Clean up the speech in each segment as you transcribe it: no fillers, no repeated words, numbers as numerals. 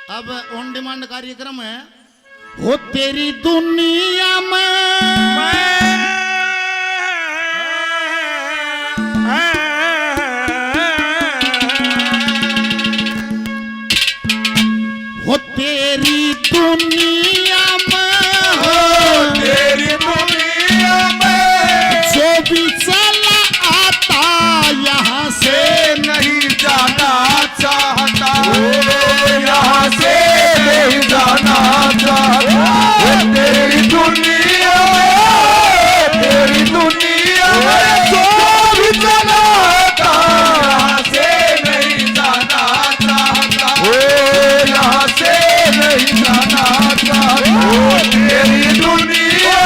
अब on demand कार्यक्रम है। हो तेरी दुनिया में हो तेरी दुनिया में तेरी दुनिया में जो भी चला आता यहाँ से नहीं जाना चाहता, यहाँ से नहीं जाना चाहता। तेरी दुनिया में, तेरी दुनिया में जो भी चला आता यहाँ से नहीं जाना चाहता, यहाँ से नहीं जाना चाहता। तेरी दुनिया,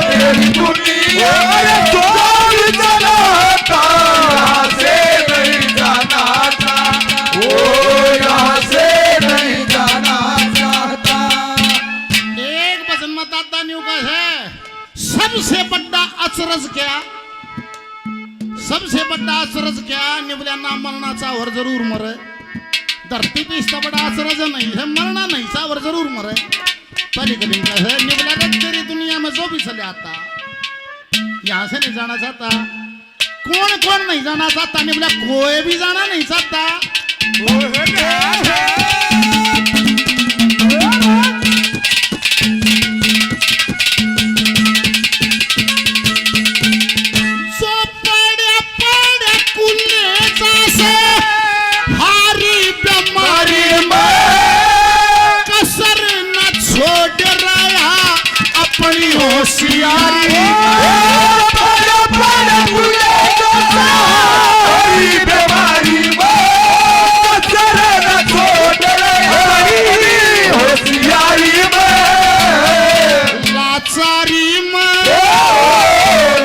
तेरी दुनिया में जो भी चला आता यहाँ से नहीं जाना चाहता, यहाँ से नहीं जाना चाहता। एक वचन में दादा न्यू का है। सबसे बड़ा अचरज क्या, सबसे बड़ा अचरज क्या, निवल्या ना मरना चाहवर जरूर मरे। धरती पे इसका बड़ा अचरज नहीं है, मरना नहीं चाहवर जरूर मरे। पहले कदम का है निवल्या तेरी दुनिया में जो भी चले आता यहाँ से नहीं जाना चाहता। कौन कौन नहीं जाना चाहता? निवल्या कोई भी जाना नहीं चाहता। होशियारी बीमारी होशियारी लाचारी में,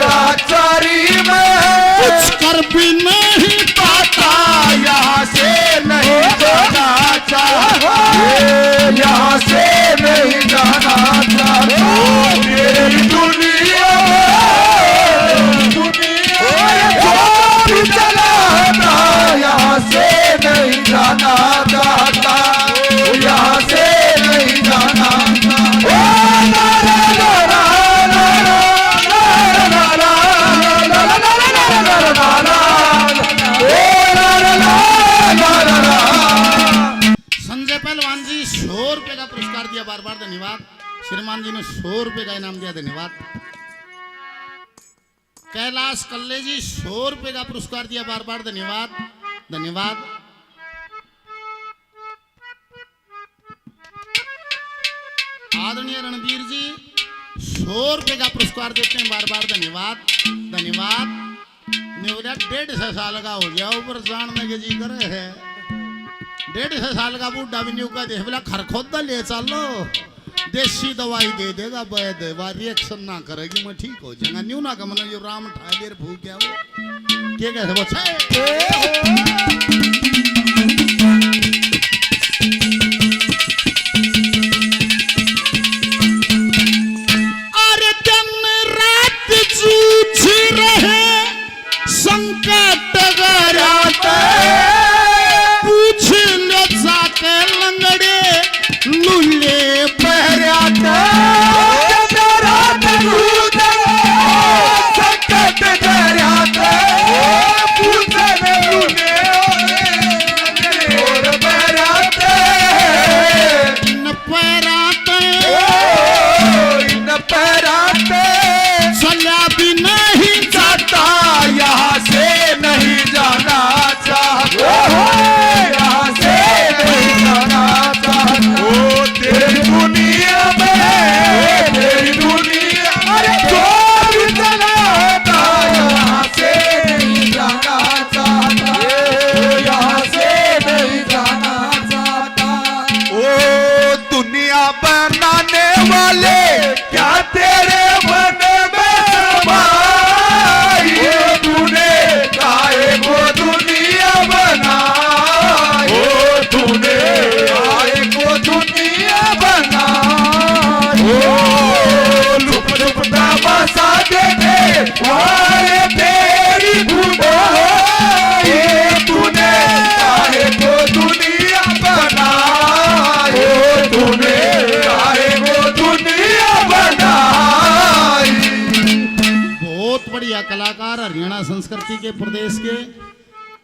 लाचारी में कुछ कर भी नहीं पाता यहाँ से नहीं जाना चाहता, यहाँ से नहीं जाना चाहता। तेरी दुनिया, दुनिया जो भी चलाता यहाँ से नहीं जाना चाहता, यहाँ से नहीं जाना संजय पहलवान जी 100 रुपए का पुरस्कार दिया, बार बार धन्यवाद। श्रीमान जी ने 100 रुपए का इनाम दिया, धन्यवाद। कैलाश कल्ले जी 100 रुपए का पुरस्कार दिया, बार बार धन्यवाद, धन्यवाद। आदरणीय रणवीर जी 100 रुपए का पुरस्कार देते हैं, बार बार धन्यवाद, धन्यवाद। निवल्या 150 साल का हो गया, ऊपर जानने के जी करे है। 150 साल का बूढ़ा भी न्यू का देख बोला खरखोदा ले चलो, देसी दवाई दे देगा, वैद रिएक्शन ना करेगी, मैं ठीक हो जाऊंगा। न्यू ना कमन जो राम ठालेर भूख गया वो क्या कहते वो अरे दिन रात जूझ रहे संकट गराते, पूछ लो जाके लंगड़े लुल्ले पहराते। संकट डराते, पूछने लूने और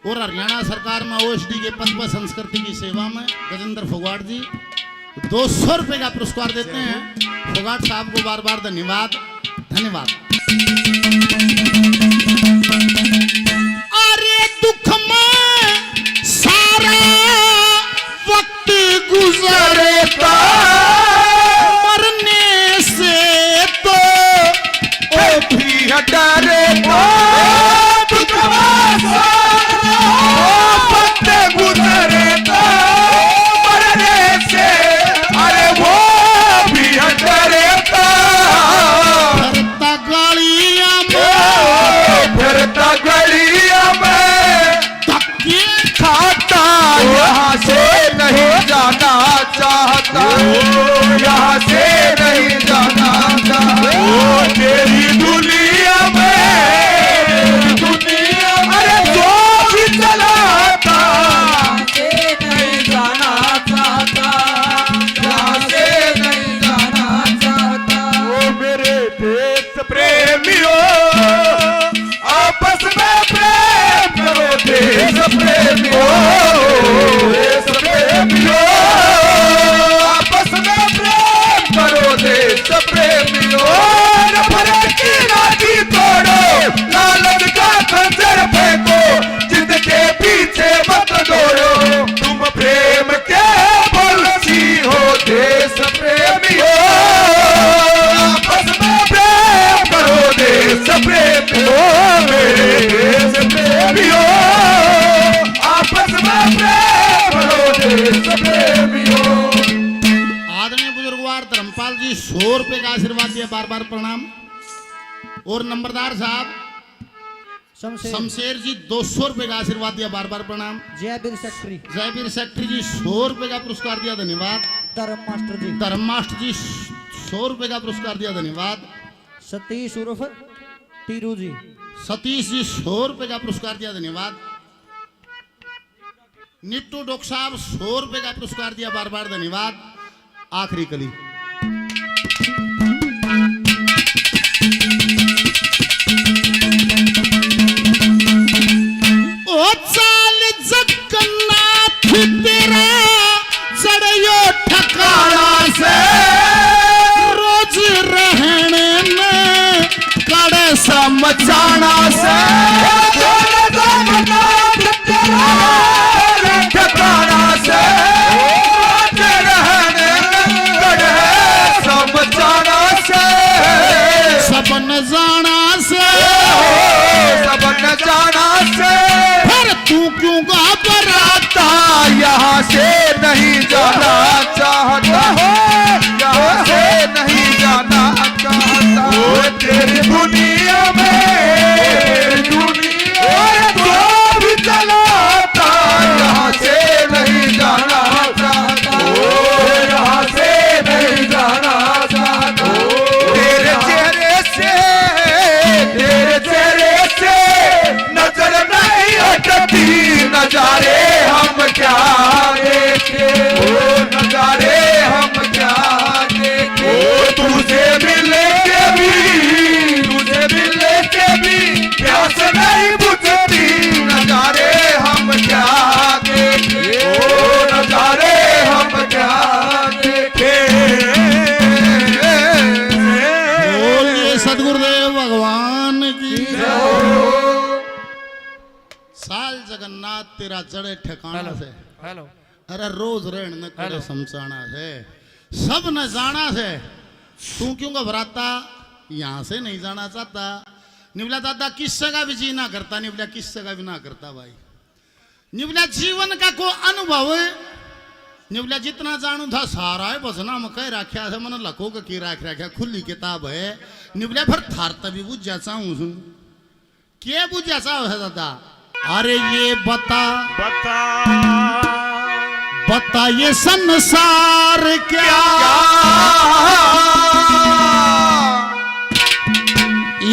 और हरियाणा सरकार में ओएसडी के पद पर संस्कृति की सेवा में गजेंद्र फोगाट जी 200 रुपए का पुरस्कार देते हैं। फोगाट साहब को बार बार धन्यवाद धन्यवाद। अरे दुख में सारा वक्त गुजरता मरने से तो ओ भी डरे तो दुख वक्त गुजरे तो मरने से अरे वो भी डरे तो फिरता गलियां में फिरता गलियां में धक्के खाता यहाँ से नहीं जाना चाहता यहाँ से नहीं जाना चाहता तेरी दुनिया में दुनिया अरे जो भी चलाता से नहीं जाना चाहता यहाँ से नहीं जाना चाहता ओ मेरे देश प्रेमियों आपस में प्रेम करो देश प्रेमियों देश प्रेमियों आपस में प्रेम करो देश प्रेमियों नफरत की नाटी तोड़ो लालच का खंजर फेंको जिसके पीछे मत दौड़ो तुम प्रेम के बलसी हो देश प्रेमियों आपस में प्रेम करो देश प्रेमियों देश प्रेमियों आपस में प्रेम करो देश प्रेमियों। आदरणीय बुजुर्गवार धर्मपाल जी 100 रुपए का आशीर्वाद दिया बार बार प्रणाम। और नंबरदार साहब शमशेर जी 200 रुपए का आशीर्वाद दिया बार बार प्रणाम। जयवीर सेक्रेटरी जयवीर सेक्रेटरी जी 100 रुपए का पुरस्कार दिया धन्यवाद। धर्म मास्टर जी 100 रुपए का पुरस्कार दिया धन्यवाद। सतीश उर्फ तीरू जी सतीश जी 100 रुपए का पुरस्कार दिया धन्यवाद। निट्टू डॉक्टर साहब 100 रुपए का पुरस्कार दिया बार बार धन्यवाद। आखिरी कली ओ चाल जगन्नाथ तेरा जड़ियो ठकाना से रोज रहने में कड़े समझाना से ठिकाना से रहने कड़े समझाना से सबन जाना से सबन जाना से फिर तू क्यों घबराता यहाँ से नहीं जाना चाहता यहाँ से नहीं जाना चाहता तेरी दुनिया में दुनिया जो भी चलाता यहाँ से नहीं जाना चाहता यहाँ से नहीं जाना चाहता तेरे चेहरे से नजर नहीं हटती नजारे हम क्या देखे नजारे हम क्या देखे तुझे मिले के भी प्यास नहीं बुझती नजारे हम क्या देखे नजारे हम क्या देखे बोलिए सदगुरुदेव भगवान की साल जगन्नाथ तेरा जड़े ठिकाना से हेलो अरे रोज रहन न करे समझाना से सब न जाना से तू क्यों घबराता यहाँ से नहीं जाना चाहता। निवला दादा किससे का भी जी ना करता निवला किससे का भी ना करता भाई निवला जीवन का को अनुभव निवला जितना जानू था सारा है भजना में कह रखा है मन लखो का की रख रखा खुली किताब है निवला फिर थार तभी बुझ जाता हूँ क्या बुझ जाता है दादा। अरे ये बता ये संसार क्या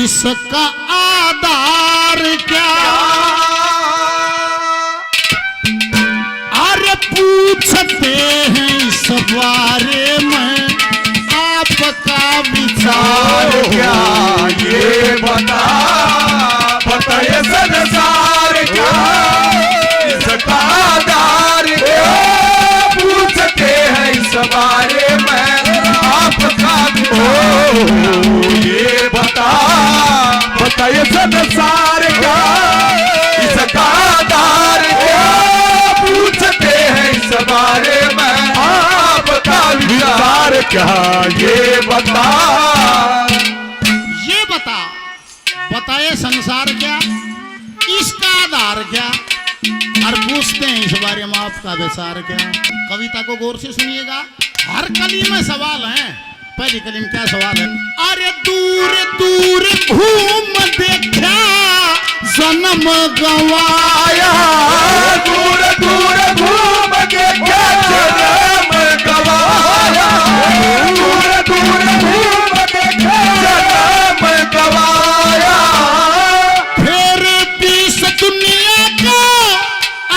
इसका आधार क्या अरे पूछते हैं इस बारे में आपका विचार क्या ये बता ये संसार क्या क्या ये बता, ये बता, बताए संसार क्या, इसका आधार क्या, और पूछते हैं इस बारे में आपका विचार क्या। कविता को गौर से सुनिएगा, हर कली में सवाल है। पहली कली में क्या सवाल है? अरे दूर दूर घूम देखा जन्म गवाया, दूर दूर घूम के क्या जन्म गवाया, दूर दूर घूम के क्या जन्म गवाया, फिर भी इस दुनिया का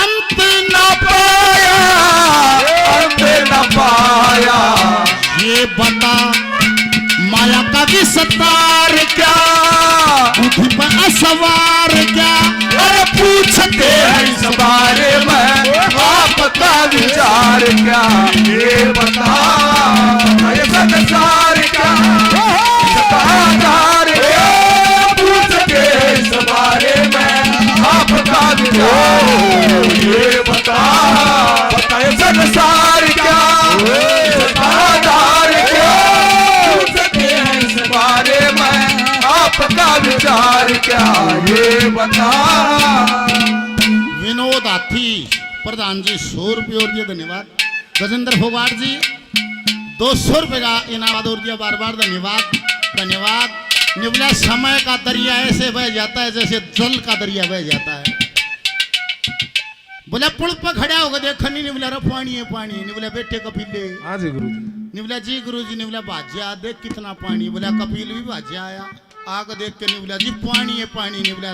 अंत न पाया, अंत न पाया। ये बता माया का विस्तार क्या बुद्धि पर असवार क्या, अरे पूछते हैं इस बारे में आपका विचार क्या, ये बता ये संसार क्या, इसका आधार क्या, पूछते हैं इस बारे में आपका विचार, ये बता ये संसार क्या, इसका आधार क्या, पूछते हैं इस बारे में आपका विचार क्या, ये बता। विनोद हाथी प्रधान जी 100 रुपये और दिया, धन्यवाद। गजेंद्र फोगाट जी 200 रुपये का इनाम और दिया, बार बार धन्यवाद धन्यवाद। निवला समय का दरिया ऐसे बह जाता है जैसे जल का दरिया बह जाता है। बोला पुल पर खड़ा होगा देखा नहीं, निवला रो पानी है पानी, निवला बेटे कपिले, हाँ जी गुरु जी, निवला जी गुरु जी, निवला भाज्या देख कितना पानी, बोला कपिल भी भाज्या आया, आग देख के निवला जी पानी है पानी, निवला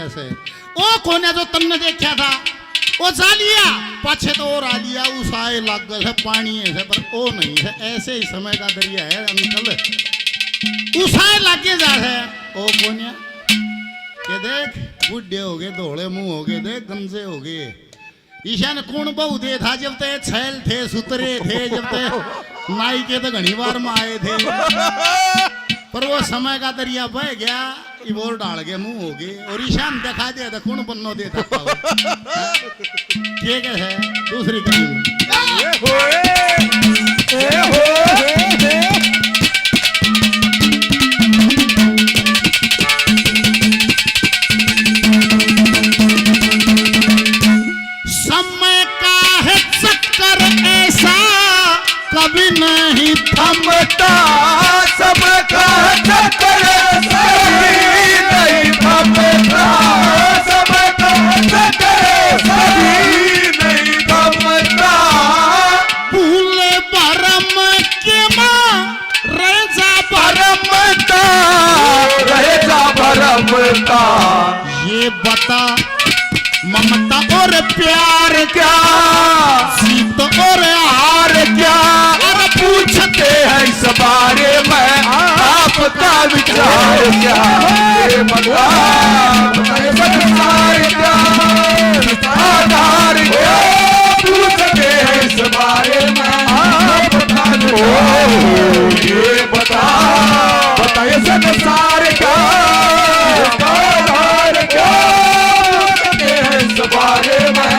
से ओ कौन है जो तन्ने देखा था, ओ जा लिया पाछे तो और आ लिया, उस आए लग गए पानी है से, पर ओ नहीं है, ऐसे ही समय का दरिया है अंकल, उस आए लागे जा है। ओ कौन है के देख बुढ़े हो गए, धोले मुंह हो गए, देख गंजे हो गए, ईशान कौन बहु दे था जब ते छैल थे सुतरे थे, जब ते नाई के तो घनी बार में आए थे, पर वो समय का दरिया बह गया, इबोर डाल गए मुंह हो गए, और ईशान दिखा दिया था कौन बन्नो देता था ठीक है। दूसरी कड़ी समय का है चक्कर ऐसा कभी नहीं थमता, सबका चक्कर सभी नहीं थमता, सबका चक्कर सभी नहीं थमता, भूले भरम के माँ रेजा भरमता रहेगा भरमता। ये बता ममता और प्यार क्या सीत और हार क्या, और पूछते हैं इस बारे में आपका विचार क्या, ये बता बताइए संसार क्या, आधार क्या, पूछते हैं इस बारे में आपका विचार, ये बता बताइए संसार क्या, आधार क्या, इस बारे में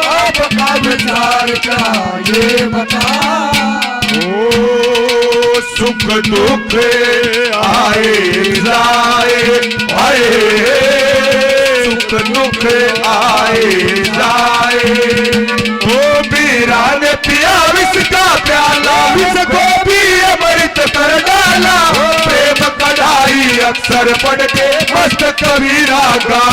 आपका विचार क्या, ये बता। ओ सुख दुख आए जाए, आए सुख दुख आए जाए, ओ वीरान पिया विष का प्याला, विष को भी अमृत कर डाला, प्रेम कढ़ाई अक्सर पढ़ के मस्त कबीरा का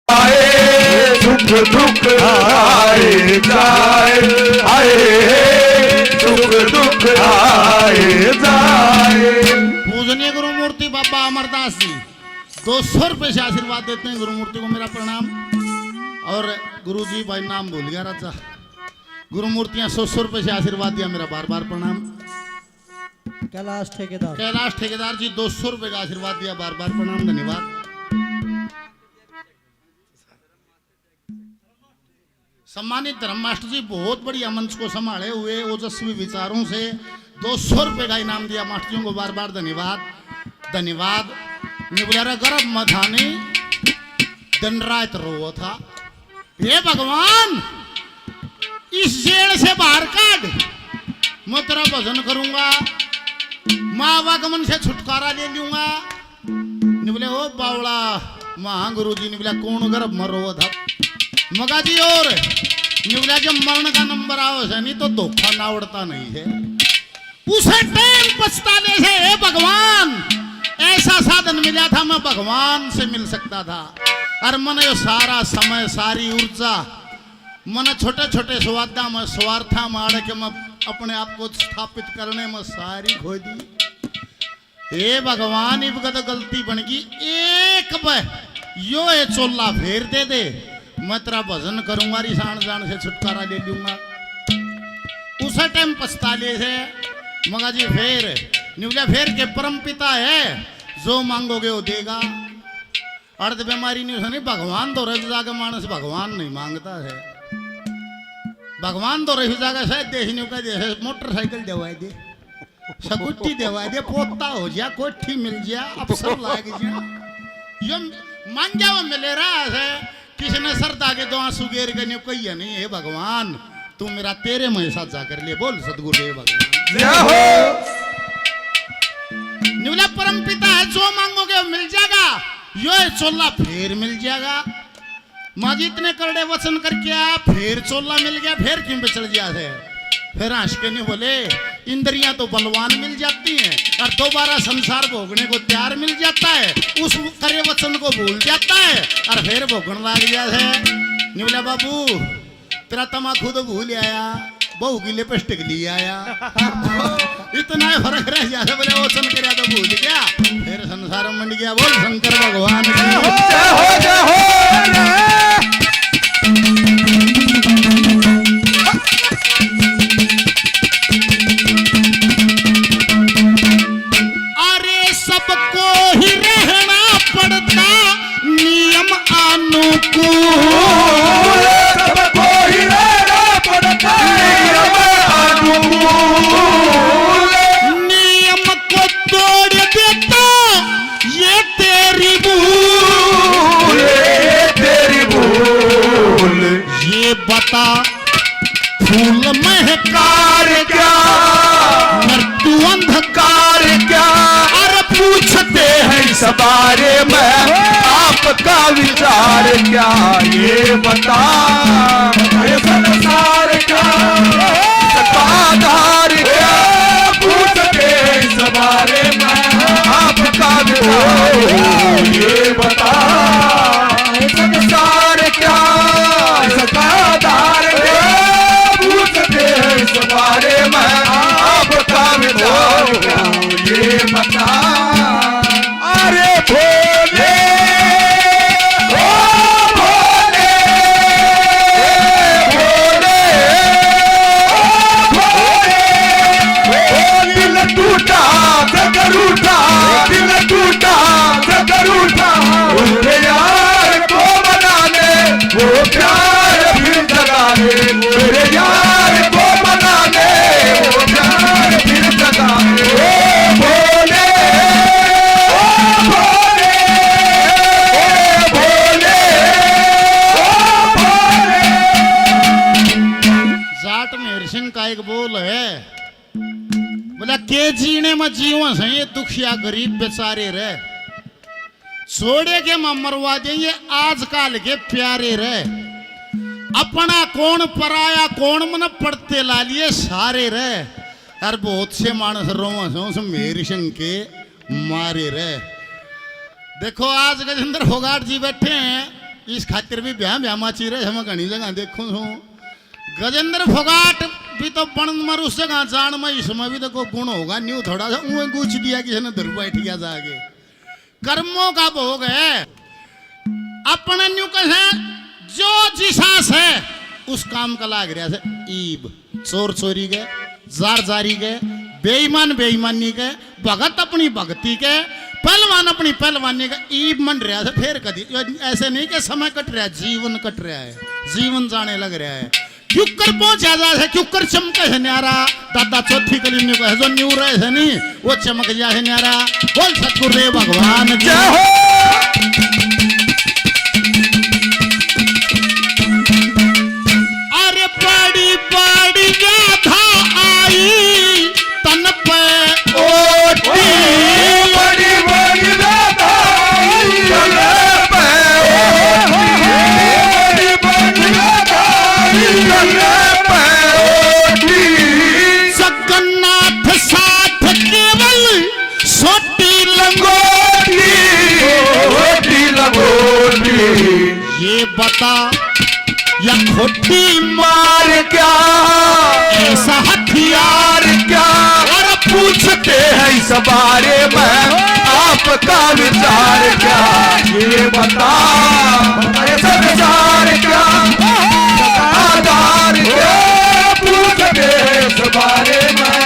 आए, सुख दुख आए जाए, आए सुख दुख आए जाए। पूजनीय गुरु मूर्ति बाबा अमरदास जी 200 रुपये से आशीर्वाद देते हैं, गुरु मूर्ति को मेरा प्रणाम। और गुरु जी भाई नाम भूल गया राजा, गुरु मूर्तियां 100 रुपये से आशीर्वाद दिया, मेरा बार बार प्रणाम। कैलाश ठेकेदार, कैलाश ठेकेदार जी 200 रुपये का आशीर्वाद दिया, बार बार प्रणाम धन्यवाद। सम्मानित धर्म मास्टर जी बहुत बढ़िया मंच को संभाले हुए ओजस्वी विचारों से 200 रुपये का इनाम दिया, मास्टरों को बार बार धन्यवाद धन्यवाद। निबुलारा गर्भ मथाने दिन रात रो था, हे भगवान इस जेल से बाहर काट, मैं तेरा भजन करूंगा, माँ आवागमन से छुटकारा ले लूंगा। ने बोले ओ बावड़ा महागुरु जी ने बोला कौन गर्भ मरो था मगा जी और ने बोला जब मरण का नंबर आओ से नहीं तो धोखा ना उड़ता नहीं है। उसे टाइम पछताने से हे भगवान ऐसा साधन मिला था मैं भगवान से मिल सकता था। और मन यो सारा समय सारी ऊर्जा मन छोटे छोटे स्वादा में स्वार्था में आड़ के मैं अपने आप को स्थापित करने में सारी खो दी। हे भगवान इब तो गलती बन गई एक यो ये चोला फेर दे मैं तेरा भजन करूंगा रिसान जान से छुटकारा ले लूंगा। उस टाइम पछता ले से मगा जी फेर निवला फेर के परम पिता है जो मांगोगे वो देगा। अर्ध बीमारी नहीं सुनी भगवान तो रह जाकर मानस भगवान नहीं मांगता है। भगवान तो रही जाएगा शायद देखने का जैसे मोटरसाइकिल देवाए दे सगुट्टी देवाए दे पोता हो जा कोठी मिल जा अफसर लाग जा यो मान जाओ मिले रहा है किसी ने सरदा के दो आंसू गेर के नहीं कही नहीं है भगवान तू मेरा तेरे में साथ जाकर ले बोल सदगुरु हे भगवान निवला परम पिता है जो मांगोगे वो मिल जाएगा। यो चोला फिर मिल जाएगा। माँ जी इतने करड़े वचन करके आ फिर चोला मिल गया फिर क्यों बिछड़ गया है। फिर हंस के नहीं बोले इंद्रियां तो बलवान मिल जाती हैं और दोबारा संसार भोगने को तैयार मिल जाता है। उस करे वचन को भूल जाता है और फिर भोगने लग गया है। नहीं बोला बाबू तेरा तमाकू तो भूल आया बहू की लिपस्टिक ले आया इतना फर्क रह जाता बोले वचन कर तो भूल गया फिर संसार में मंड गया। बोल शंकर भगवान अरे सबको ही रहना पड़ता नियम अनुकूल सबको ही रहना पड़ता नियम अनुकूल नियम को तोड़ देता ये तेरी भूल तेरी भूल ये बता फूल महकार क्या मृत्यु अंधकार क्या अरे पूछते हैं इस बारे में आपका विचार क्या ये बता ये संसार क्या इसका आधार क्या पूछते हैं इस बारे में आपका विचार ये बता ये संसार क्या इसका आधार क्या पूछते हैं इस बारे में आपका विचार क्या ये बता अरे भोले ओ भोले भोले ओ दिल टूटा सगर उठा दिल टूटा सगर उठा उसके यार को बनाने वो प्यार फिर जगाने मेरे यार को बनाने वो प्यार फिर जगाने ओ भोले ओ भोले ओ भोले ओ भोले जाट मेहर सिंह का एक बोल है बोला के जीने में जीवन से ये दुखिया गरीब बेचारे रहे छोड़े के में मरवा देंगे आजकल के प्यारे रहे अपना कौन पराया कौन मन पड़ते ला लिए सारे रहे और बहुत से मानस रोवा से मेरी सिंह के मारे रहे। देखो आज गजेंद्र फोगाट जी बैठे हैं इस खातिर भी ब्याह ब्याह माची रहे हम घनी जगह देखो हूँ गजेंद्र फोगाट भी तो बन मर उस जगह जान में इसमें भी तो कोई गुण होगा न्यू थोड़ा सा ऊँ गुछ दिया किसी ने धर बैठ गया जाके कर्मों का भोग है अपना न्यू कहे जो जिसास है उस काम का लाग रहा है ईब चोर चोरी के जार जारी के बेईमान बेईमानी के भगत अपनी भक्ति के पहलवान अपनी पहलवानी का ईब मन रहा है फिर कभी ऐसे नहीं कि समय कट रहा है जीवन कट रहा है जीवन जाने लग रहा है क्यूकर पहुंचा जा है क्यूकर चमके है न्यारा दादा चौथी कली में जो न्यू रहे है नहीं वो चमक जा है न्यारा। बोल सतगुरु भगवान जय हो। अरे बड़ी बड़ी गाथा आई तन पे ओ बता या खोटी मार क्या ऐसा हथियार यार क्या और पूछते हैं इस बारे में आपका विचार क्या ये बता ऐसा विचार क्या आधार क्या पूछते हैं इस बारे में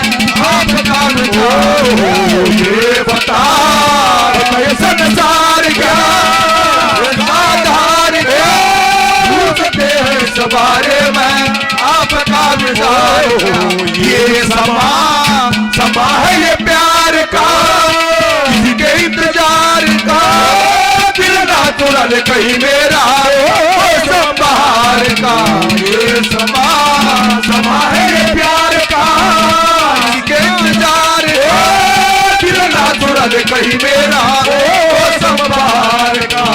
आपका विचार ये बता ऐसा विचार क्या आधार क्या पूछते हैं इस बारे में आपका विचार ये समा है ये प्यार का किसी के इंतजार का दिल ना तुरल कहीं मेरा बाहर का ये समा है ये प्यार का किसी के इंतजार का दिल ना तुरल कहीं मेरा बाहर का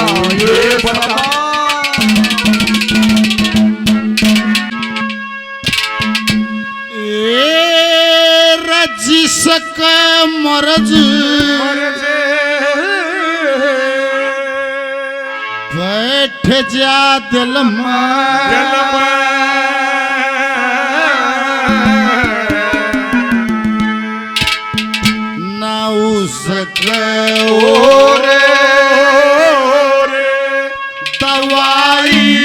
ये बता जिसक मरज बैठ जा दिल ना उसके दवाई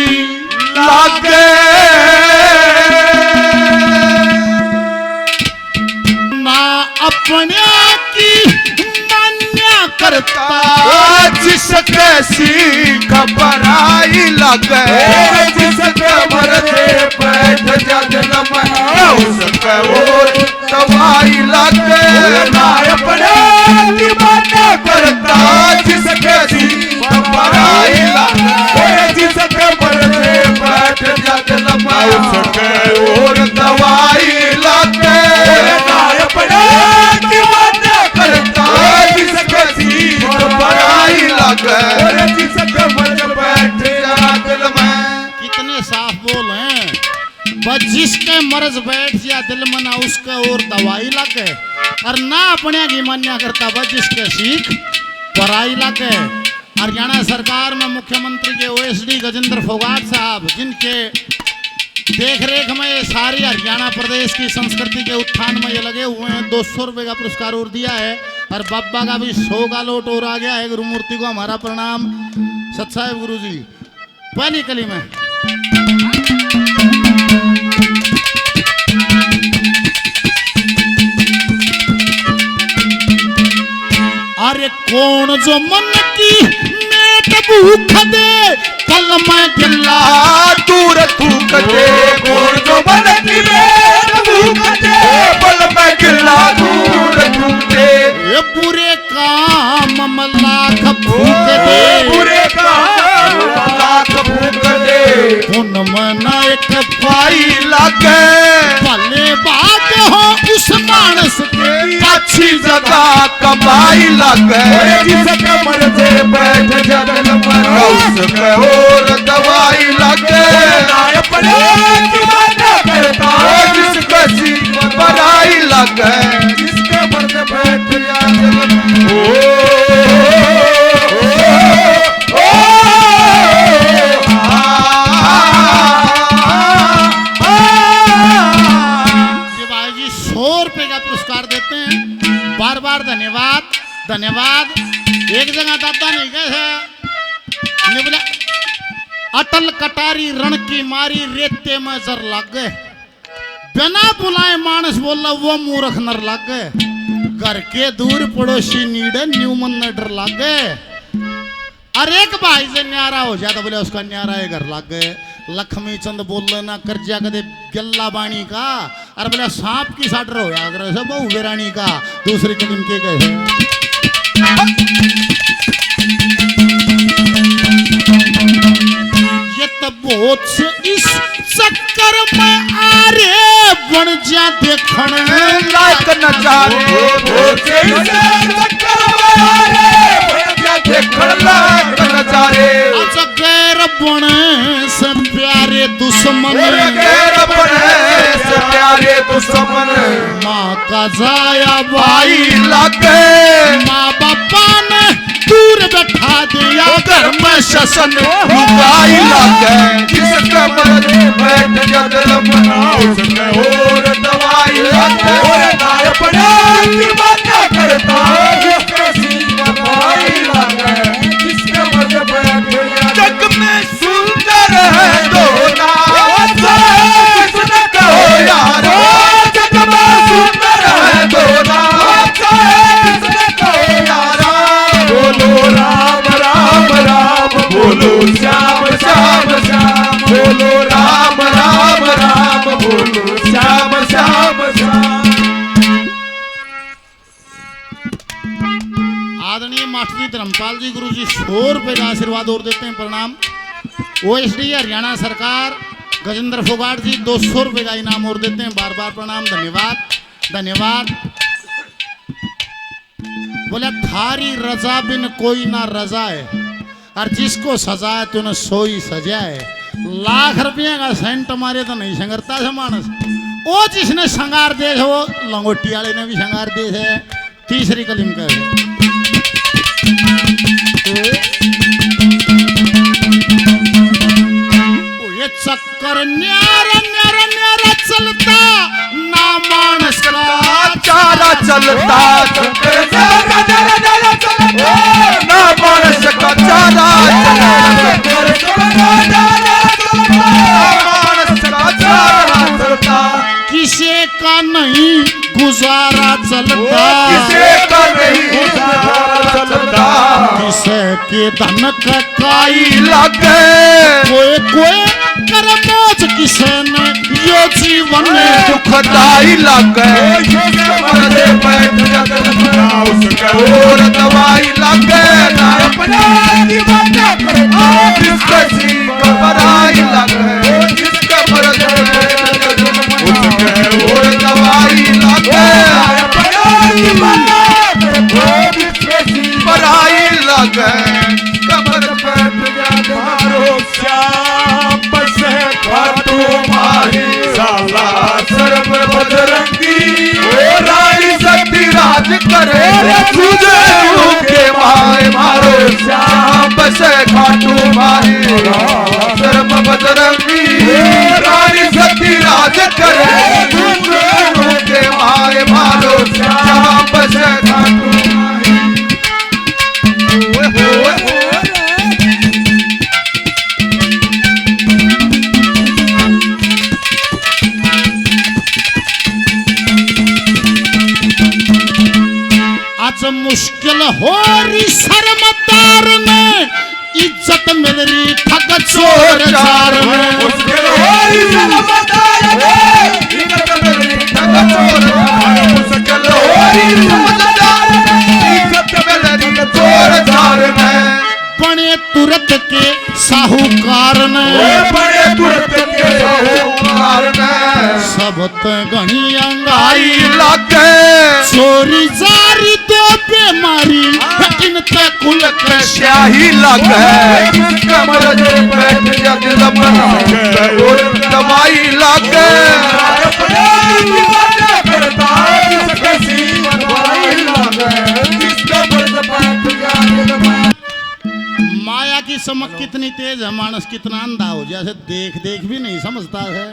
लागे अपने की मान्या करता जिसके सीख पराई लगे जिसके मरते बैठ जल में उसके और दवाई लगे ना अपने की मान्या करता जिसके सीख पराई लगे जिसके मरते बैठ जल में उसके और दवाई लगे कितने साफ बोल हैं बस जिसके मर्ज बैठ जा दिल मना उसका और दवाई लगे और ना अपने की मान्या करता बस जिसके सीख पराई लगे। हरियाणा सरकार में मुख्यमंत्री के ओएसडी गजेंद्र फोगाट साहब जिनके देख रेख में ये सारी हरियाणा प्रदेश की संस्कृति के उत्थान में ये लगे हुए हैं। 200 रुपये का पुरस्कार और दिया है और बाबा का भी 100 का लोट और आ गया है। गुरु मूर्ति को हमारा प्रणाम। सत साहेब गुरु जी पहली कली में अरे कौन जो मन की मेट भूख दे कल मैं गिल्ला दूर थूक दे कौन जो मन की मेट भूख दे पल में गिल्ला दूर थूक दे ये बुरे काम में लाख भूख दे बुरे काम लाख भूख दे उन मन एक पाई लागे भले बात हो उस मानस के अच्छी जगह कमाई लागे जिसके मर्जे बैठ जल में उसके और दवाई लागे अपने की मान्या करता जिसके सीख पराई लागे जिसके मर्जे बैठ जल में पुरस्कार देते हैं। बार बार धन्यवाद धन्यवाद। एक जगह दादा नहीं गए निबला अटल कटारी रण की मारी रेते में जर लग गए बिना बुलाए मानस बोला वो मूर्ख नर लग गए घर के दूर पड़ोसी नीडे न्यूमन न डर लग गए। अरे एक भाई से न्यारा हो जाता बोले उसका न्यारा है घर लग गए। लक्ष्मी चंद बोल ना कर्जा कदे गल्ला बाणी का अरे बोले सांप की साटर हो अगर से बहु बेरानी का दूसरी कदम के कहे ये तो बहुत से इस चक्कर में आ रे बन जा देखण लायक नजारे बहुत से इस चक्कर में आ रे बन जा देखण लायक नजारे अच्छा गैर बन से प्यारे दुश्मन गैर बने से प्यारे दुश्मन माँ का जाया भाई लगे माँ बापा ने दूर बैठा दिया घर में शसन लुगाई लागे जिसका मर्द बैठ जद लपना उसने और दवाई लागे और नाय पड़ा की बातें करता जिसका सीना दवाई लागे जिसका मर्द बैठ जग में सुंदर है दो नाम किसने कहो यार जग में सुंदर है दो नाम किसने कहो यार बोलो राम राम राम बोलो श्याम श्याम श्याम बोलो राम राम राम बोलो श्याम श्याम श्याम। आदरणीय मास्टर जी धर्मपाल जी गुरु जी 100 रुपए का आशीर्वाद और देते हैं, प्रणाम। ओएसडी हरियाणा सरकार गजेंद्र फोगाट जी 200 रुपए का इनाम और देते हैं, बार बार प्रणाम, धन्यवाद धन्यवाद। बोले थारी रजा बिन कोई ना रजा है और जिसको सजा है तूने सोई सजा है। लाख रुपये का सेंट मारे तो नहीं संगरता है मानस। वो जिसने संगार दे है वो लंगोटी वाले ने भी संगार दे है। तीसरी कलिम का है ये चक्कर न्यारा न्यारा न्यारा चलता ना मानस का चारा चलता चक्कर न्यारा न्यारा न्यारा चलता ना मानस का चारा चलता किसे का नहीं गुजारा चलता किसे का नहीं गुजारा चलता किसे के धन का काई लगे कोई कोई कर मौज किसे ने ये जीवन में दुखदाई लगे मरदे बैठ जद लपना उसके और दवाई लगे ना अपना दीवाना करता जिसके सीन को बराई लगे जिसके मरदे बैठ जद लपना उसके और दवाई लगे अपना दीवाना करता जिसके सीन बराई लगे कमर बैठ जद मारो श्याम बसे खाटू माही साला सर्व बजरंगी ओ रानी शक्ति राज करे तुझे के माए मारो श्याम बसे खाटू माही सर्व बजरंगी ओ रानी शक्ति राज करे तुझे के माए मारो श्याम बसे खाटू माही। आज मुश्किल हो रही शर्मदार में इज्जत मिल रही ठग चोर चार में मुश्किल हो रही शर्मदार में इज्जत मिल रही ठग चोर मुश्किल हो रही शर्मदार में इज्जत मिल रही चोर चार में बने तुरंत के साहूकार ने बड़े तुरंत के साहूकार ने सब गणी अंगाई लगे चोरी जारी दो बेमारी इन तक कुल के स्याही लगे कमर जे बैठ जग लपना और दवाई लगे अपने दीवाना करता जिसके सीवन दवाई लगे जिसका मर्द बैठ जग लपना। माया की चमक कितनी तेज है, मानस कितना अंधा हो जैसे देख देख भी नहीं समझता है।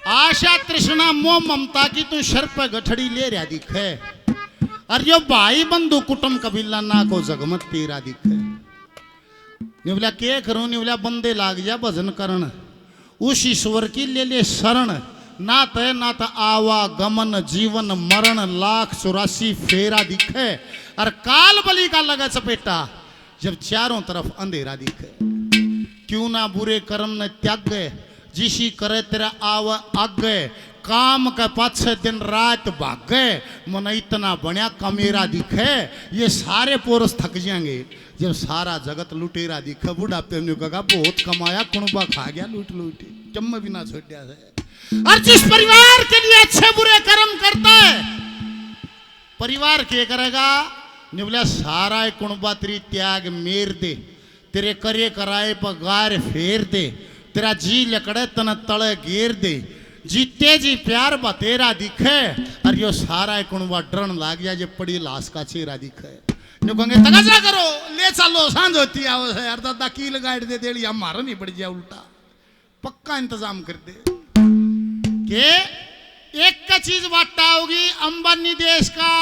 आशा तृष्णा मोह ममता की तू सर पे गठड़ी ले रहा दिखे और यो भाई बंधु कुटुंब कबीला ना को जगमत तेरा दिखे। निवला के करूं निवला बंदे लाग जा भजन करण उस ईश्वर की ले ले शरण ना त आवागमन जीवन मरण लाख 84 फेरा दिखे और काल बलि का लगा चपेटा जब चारों तरफ अंधेरा दिखे। क्यों ना बुरे कर्म ने त्याग गए जिसी करे तेरा आव आग गए काम के पाछे दिन रात भाग गए मन इतना बढ़िया कमेरा दिखे ये सारे पोरस थक जाएंगे जब सारा जगत लुटेरा दिखे। बुढ़ापे में कहा बहुत कमाया कुणबा खा गया लूट लूटी जम्म भी ना छोड़ा है। और जिस परिवार के लिए अच्छे बुरे कर्म करता है परिवार क्या करेगा निवला सारा कुणबा तेरी त्याग मेर दे तेरे करे कराए पगार फेर दे तेरा जी लकड़े तन तले घेर दे जीते जी प्यार बतेरा दिखे और यो सारा कुणबा डरन लाग गया जे पड़ी लाश का चेहरा दिखे न्यू कहेंगे तगाजा करो ले चलो सांझ होती आओ है यार दादा कील गाइड दे देड़ी हमारा नहीं पड़ जाए उल्टा पक्का इंतजाम कर दे के एक का चीज बांटता होगी अंबानी देश का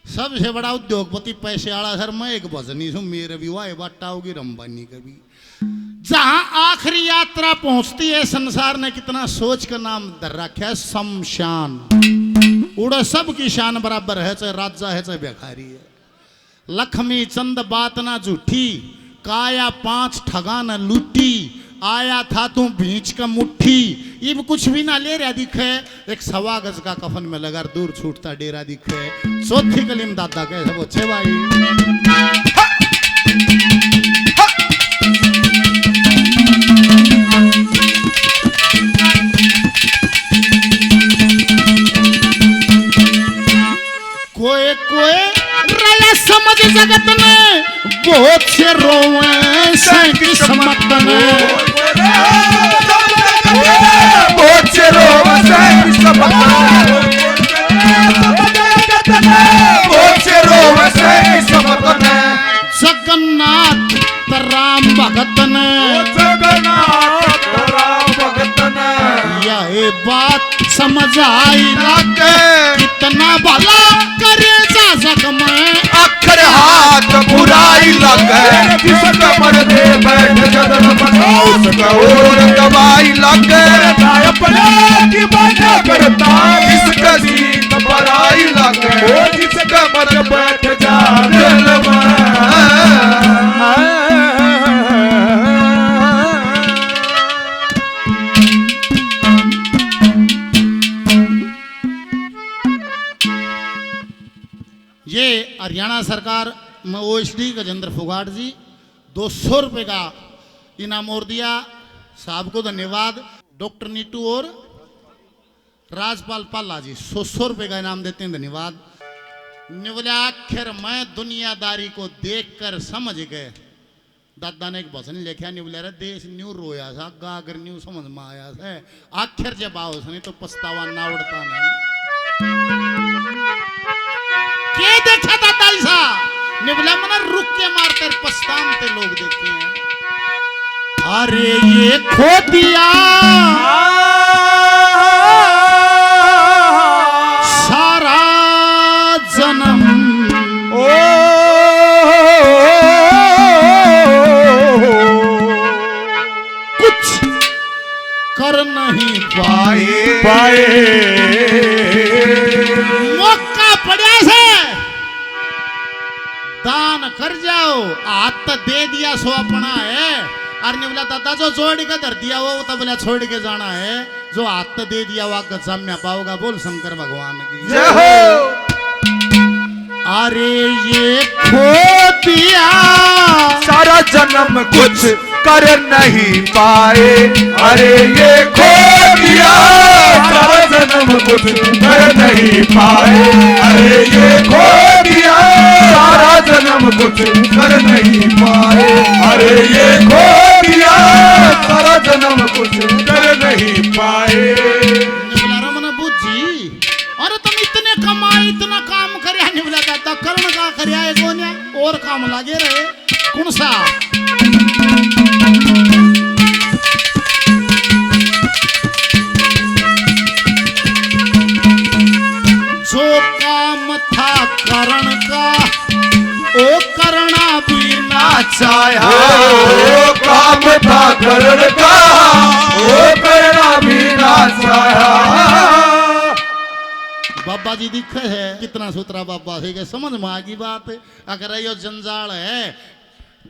सबसे बड़ा उद्योगपति पैसे वाला सर मैं एक भजनी हूं मेरे भी वाह बांटता होगी अंबानी का भी जहां आखिरी यात्रा पहुंचती है संसार ने कितना सोच का नाम धर रखा है शमशान उड़े सब की शान बराबर है चाहे राजा है चाहे भिखारी है लक्ष्मी चंद बात ना झूठी काया 5 ठगा न लूटी आया था तू बीच का मुट्ठी इब कुछ भी ना ले रहा दिखे एक 1.25 गज का कफन में लगा दूर छूटता डेरा दिखे चौथी कलीम दादा कैसे वो छे भाई कोई कोई रया समझ जगत में बहुत से रोवे सैंकी समत में बहुत से रोवे सैंकी समत बहुत से रोवे सैंकी समत में जगन्नाथ राम भगत ने जगन्नाथ राम भगत ने यह बात समझ आई लागे कितना भला करे जा जग में अखर हाथ बुराई लगे जिस कमर दे बैठ जदन बनाओ सका और दवाई लगे अपने की बात करता जिस कसी बराई लगे जिस कमर बैठ जा दिल ये हरियाणा सरकार में ओएसडी गजेंद्र फोगाट जी 200 रुपए का इनाम और दिया साहब को धन्यवाद डॉक्टर नीटू और राजपाल पाला जी 100 रुपए का इनाम देते हैं धन्यवाद निवल्या आखिर मैं दुनियादारी को देखकर समझ गए दादा ने एक भजन लिखा निवल्या रे देश न्यू रोया सा गागर न्यू समझ में आया है आखिर जब आओ नहीं तो पछतावा ना उड़ता नहीं के देखा दादा ऐसा निवल्या मना रुक के मारते पछताते लोग देखे हैं अरे ये खो दिया सारा जन्म कुछ कर नहीं पाए मौका पड़ा से दान कर जाओ हाथ दे दिया सो अपना है और बोला दादा जो जोड़ के धर दिया वो तो बोला छोड़ के जाना है जो हाथ दे दिया वो गजब में पाओगा बोल शंकर भगवान की जय हो अरे ये खो दिया सारा जन्म कुछ कर नहीं पाए अरे ये खो दिया सारा जन्म कुछ कर नहीं पाए अरे ये खो दिया सारा जन्म कुछ कर नहीं पाए अरे ये खो दिया सारा जन्म कुछ कर नहीं पाए रमन बुझी अरे तुम इतने कमाए इतना काम करे बोला दादा कर्ण का करे गोन्या और काम लगे रहे कौन सा जो काम था करण का ओ करना भी ना चाहा ओ काम था करण का ओ करना भी ना चाहा बाबा जी दिखे है कितना सूत्रा बाबा है समझ में आ गई बात अगर यो जंजाल है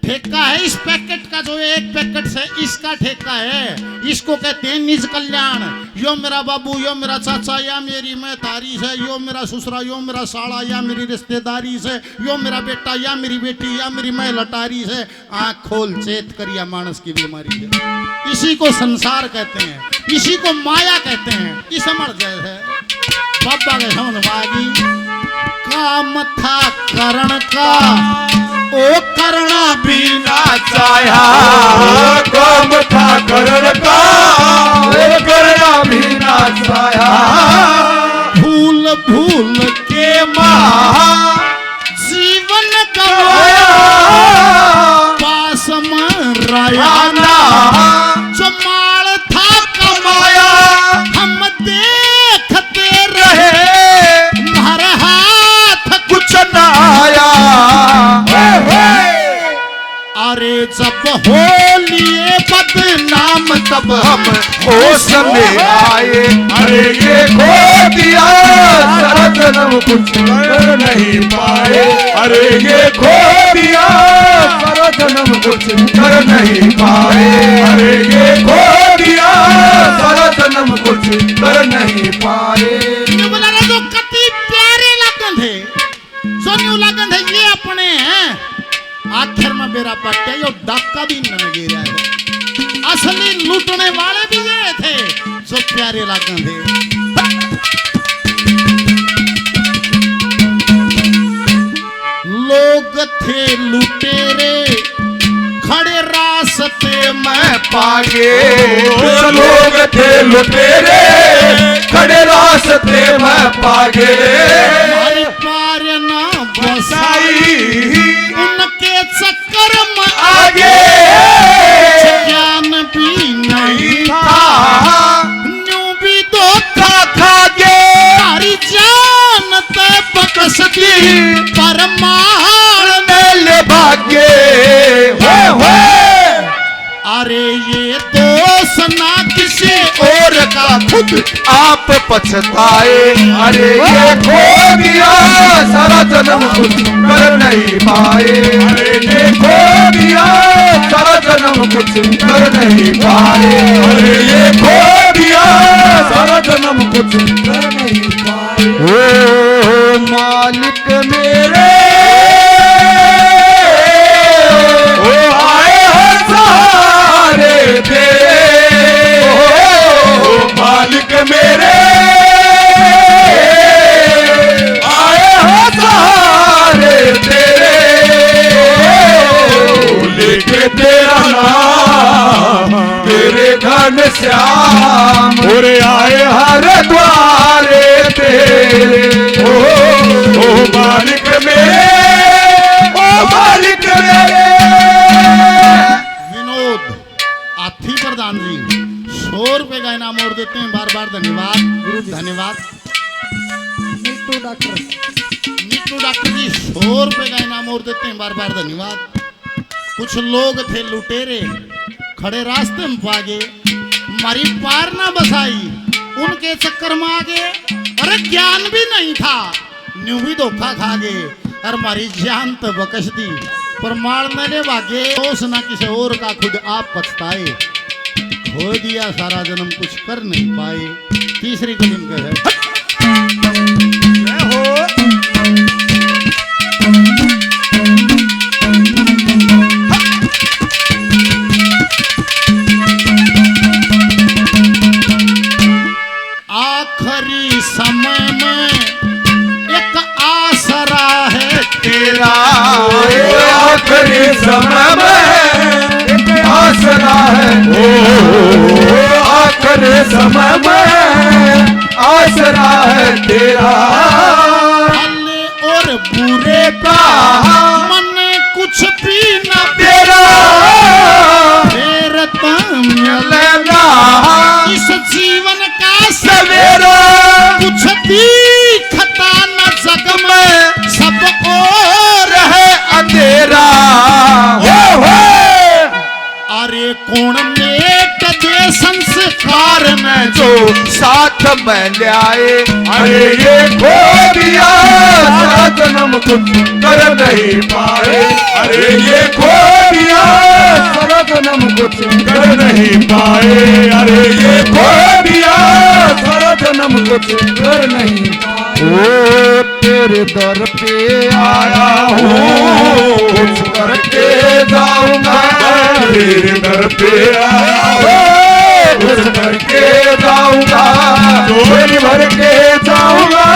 ठेका है इस पैकेट का जो एक पैकेट से इसका ठेका है इसको कहते हैं निज कल्याण यो मेरा बाबू यो मेरा चाचा या मेरी मैं तारी से यो मेरा ससुरा यो मेरा साला या मेरी रिश्तेदारी से यो मेरा बेटा या मेरी बेटी या मेरी मैं लटारी से आँख खोल चेत करिया मानस की बीमारी है इसी को संसार कहते हैं इसी को माया कहते हैं ये समझ गए है बाबा के समझ मागी काम था करण का ओ करना भी ना चाहा काम था करण का ओ करना भी ना चाहा भूल भूल के माँ जी हो लिए बदनाम तब हम होश में आए, अरे ये खो दिया सारा जन्म कुछ कर नहीं पाए, अरे ये खो दिया सारा जन्म कुछ कर नहीं पाए, अरे ये खो दिया सारा जन्म कुछ कर नहीं पाए। बोला ना जो कति प्यारे लगन थे, सोन्यू लगन थे ये अपने हैं। आखिर में मेरा पट्टे यो डाका भी न गिरा है। असली लूटने वाले भी ये थे जो प्यारे लगन थे। लोग थे लुटेरे खड़े रास्ते में पागे, लोग थे लुटेरे खड़े रास्ते में पागे, हमारी पार ना बसाई उनके चक्कर में आगे ज्ञान भी नहीं था न्यू भी धोखा खागे, हमारी जान ते बकसती पर मार मेले भागे हो। अरे ये दोष ना किसी और का खुद आप पछताए, अरे ये खो दिया सारा जन्म कुछ कर नहीं पाए, अरे ये खो दिया सारा जन्म कुछ कर नहीं पाए, अरे ये खो दिया सारा जन्म कुछ कर नहीं पाए। ओ मालिक मेरे ओ आए हैं सहारे तेरे, ओ मालिक मेरे आए हैं सहारे तेरे, लेके तेरा नाम तेरे घन श्याम, और आए हर द्वारे तेरे, ओ मालिक मेरे, ओ मालिक मेरे। विनोद आथी प्रधान जी 100 रुपए का इनाम और देते हैं। बार बार धन्यवाद धन्यवाद। मिट्टू डॉक्टर मिट्टू डॉक्टर जी 100 रुपए का इनाम और देते हैं। बार बार धन्यवाद। कुछ लोग थे लुटेरे खड़े रास्ते में भागे, हमारी पार ना बसाई उनके चक्कर में आगे, अरे ज्ञान भी नहीं था न्यू भी धोखा खा गए, और हमारी जान तो बकस दी पर मारने ले भागे। दोष ना किसी और का खुद आप पछताए, खो दिया सारा जन्म कुछ कर नहीं पाए। तीसरी कलिम का है आखिरी समय में एक आसरा है तेरा, आखिरी समय में एक आसरा है, ओ आखिरी समय में आसरा है तेरा, भले और बुरे का मन कुछ भी न तेरा फेर तम लेना इस जीवन का सवेरा, कुछ दिखता न जग में सब और है अंधेरा हो। अरे कौन मेट दे संस्कार में जो साथ में ले आए, अरे ये खो दिया सारा जन्म कुछ कर नहीं पाए, अरे ये खो दिया सारा जन्म कुछ कर नहीं पाए, अरे ये खो दिया सारा जन्म कुछ कर नहीं पाए। ओ तेरे दर पे आया हूँ कुछ करके जाऊंगा, तेरे दर पे आया हूँ कुछ करके जाऊंगा, झोली भर के जाऊंगा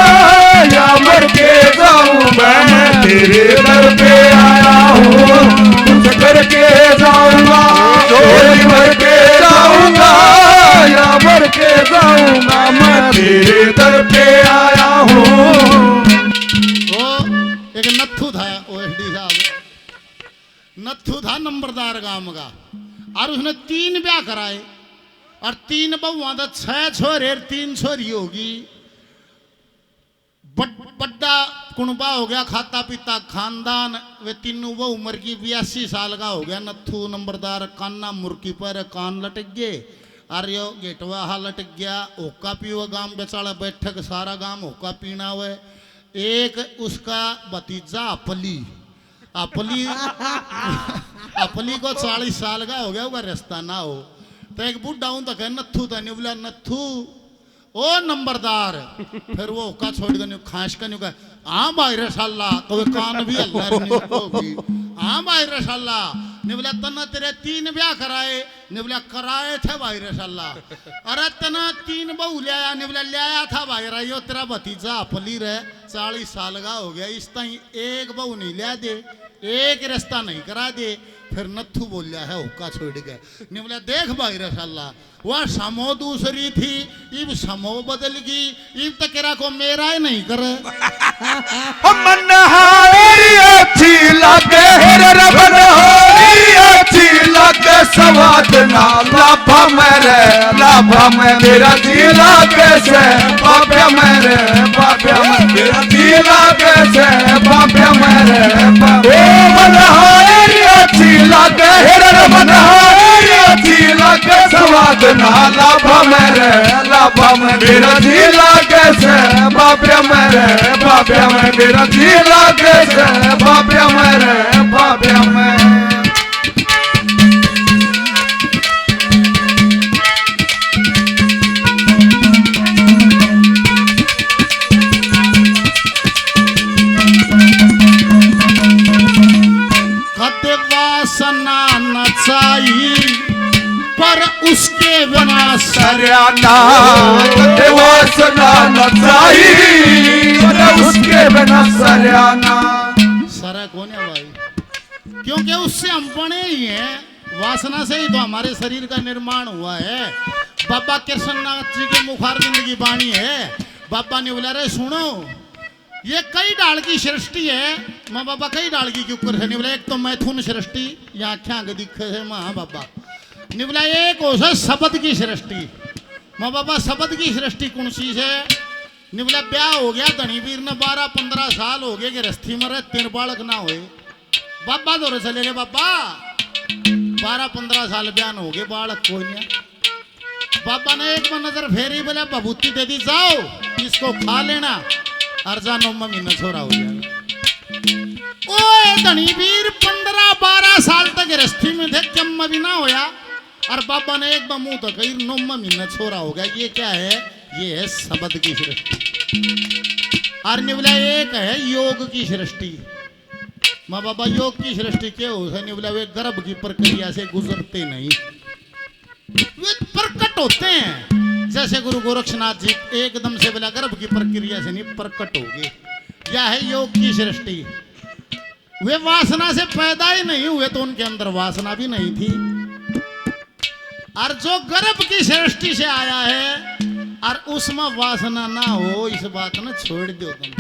या मर के जाऊंगा, मैं तेरे दर पे आया हूँ कुछ करके जाऊंगा, झोली भर के जाऊंगा या मर के जाऊंगा, मैं तेरे दर पे आया हूँ। वो एक नत्थू था ओएसडी साहब, नत्थू था नंबरदार गांव का, और उसने 3 ब्याह कराए और 3 बहुआ तो 6 छोरे 3 छोरी होगी। बड़ा कुणबा हो गया, खाता पीता खानदान। वे तीनों वो उम्र की 82 साल का हो गया। नथु नंबरदार कान्ना मुर्की पर कान लटक गए। अरे यो गेटवा हा लटक गया। होका पीवा गांव बेचारा बैठक सारा गांव होका पीना हुए। एक उसका भतीजा अपली अपली को 40 साल का हो गया, वो रिश्ता ना हो। तो एक बुढ़ा हूं तो कह नथु था नहीं, बोला नथु ओ नंबरदार। फिर वो का छोड़ कर खांस का नहीं, हाँ भाई रसाला तो वे कान भी अल्लाह होगी। हाँ भाई रसाला ने बोला तना तेरे 3 ब्याह कराए ने बोला कराए थे भाई रसाला। अरे तना 3 बहू ले आया ने बोला ले आया था भाई रहा। तेरा भतीजा अपली रहे 40 साल का हो गया, इस ताई एक बहू नहीं ले दे, एक रिश्ता नहीं करा दे। फिर नथु बोलिया है हुक्का छोड़ के ने बोला देख भाई रसाला वह समो दूसरी थी, इब समो बदल गई, इब तक को मेरा ही नहीं करे। मनहारी अच्छी लगे रबनहारी अच्छी लगे स्वाद ना लाभा में मेरा जी लागे से बाब्या मेरे बाब्या मेरा जी लागे से बाब्या मेरे बाब्या। मनहारी अच्छी लगे रबनहारी अच्छी लगे स्वाद ना लाभा में मेरा जी लागे से बाब्या मेरे बाब्या में मेरा जी लागे से बाब्या मेरे बाब्या में। कद वासना नचाई पर उसके बिना सरियाना वासना नचाई पर उसके बिना सरियाना। सरा कौन है भाई? क्योंकि उससे हम बने ही हैं, वासना से ही तो हमारे शरीर का निर्माण हुआ है। बाबा कृष्णनाथ जी के मुखार जिंदगी बाणी है। बाबा ने बोला रे सुनो ये कई डाल की सृष्टि है। माँ बाबा कई डाल की क्यों कर बोला एक तो मैथुन सृष्टि यहाँ क्या दिखे है माँ बाबा ने बोला एक हो शब्द की सृष्टि। माँ बाबा शब्द की सृष्टि कौन सी है ने बोला ब्याह हो गया धनीवीर ने 12-15 साल हो गए गृहस्थी में रहे 3 बालक ना हुए। बाबा दौरे चले गए बाबा 12-15 साल ब्याह हो गए बालक कोई नहीं। बाबा ने एक बार नजर फेरी बोला बबूती दे दी जाओ इसको खा लेना अर्जानो में महीना छोरा हो जाएगा। ओए धनीवीर 15-12 साल तक गृहस्थी में थे जम्मा भी ना होया और बाबा ने एक बार मुंह तो कही 9 महीना छोरा हो गया। ये क्या है? ये है शब्द की सृष्टि। और निवला एक है योग की सृष्टि। माँ बाबा योग की सृष्टि क्या हो है निवला वे गर्भ की प्रक्रिया से गुजरते नहीं, वे प्रकट होते हैं। जैसे गुरु गोरक्षनाथ जी एकदम से बोला गर्भ की प्रक्रिया से नहीं प्रकट होगी। यह है योग की सृष्टि। वे वासना से पैदा ही नहीं हुए तो उनके अंदर वासना भी नहीं थी। और जो गर्भ की सृष्टि से आया है और उसमें वासना ना हो इस बात ने छोड़ दो तुम।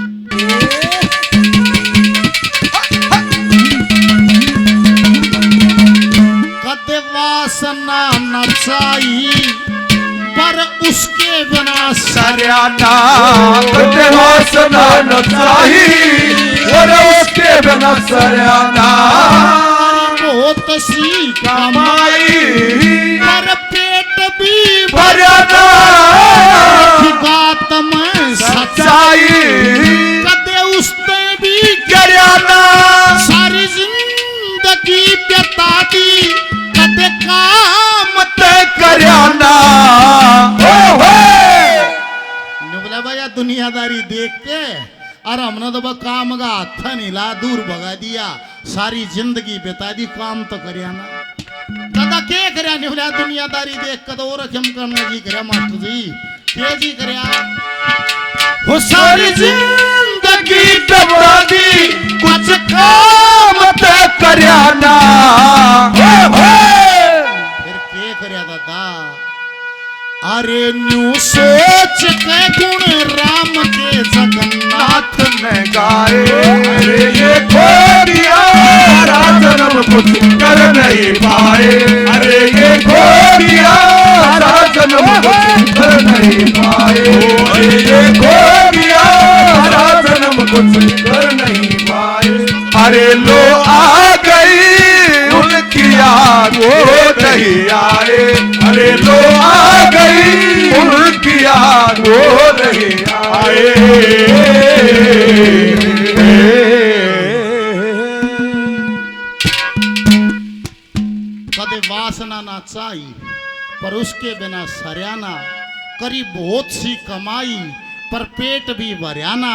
कद वासना नचाई पर उसके बिना सरियाना कद वासना नचाई पर उसके बिना सरियाना। बहुत सी कमाई पर पेट भी भरना बात में सच्चाई कदे उसने भी गरियाना सारी जिंदगी बिता दी कदे काम ते गरियाना। बोला भैया दुनियादारी देख के और हमने तो काम का हाथ नहीं ला दूर भगा दिया सारी जिंदगी बिता दी काम तो करिया ना दादा के करया नहीं बोला दुनियादारी देख कर और रकम करना जी करया मास्टर जी के जी करया वो सारी जिंदगी बिता दी कुछ काम ते गरियाना। फिर के करया दादा? अरे न्यू सोच के गुण राम के जगन्नाथ ने गाए अरे ये खोरिया जन्म कुछ कर नहीं पाए। अरे ये खोरिया जन्म कुछ कर नहीं पाए। अरे ये खोरिया नहीं आए, अरे लो आ गई उनकी याद वो नहीं कदे वासना ना चाही पर उसके बिना सरियाना, करी बहुत सी कमाई पर पेट भी भरियाना,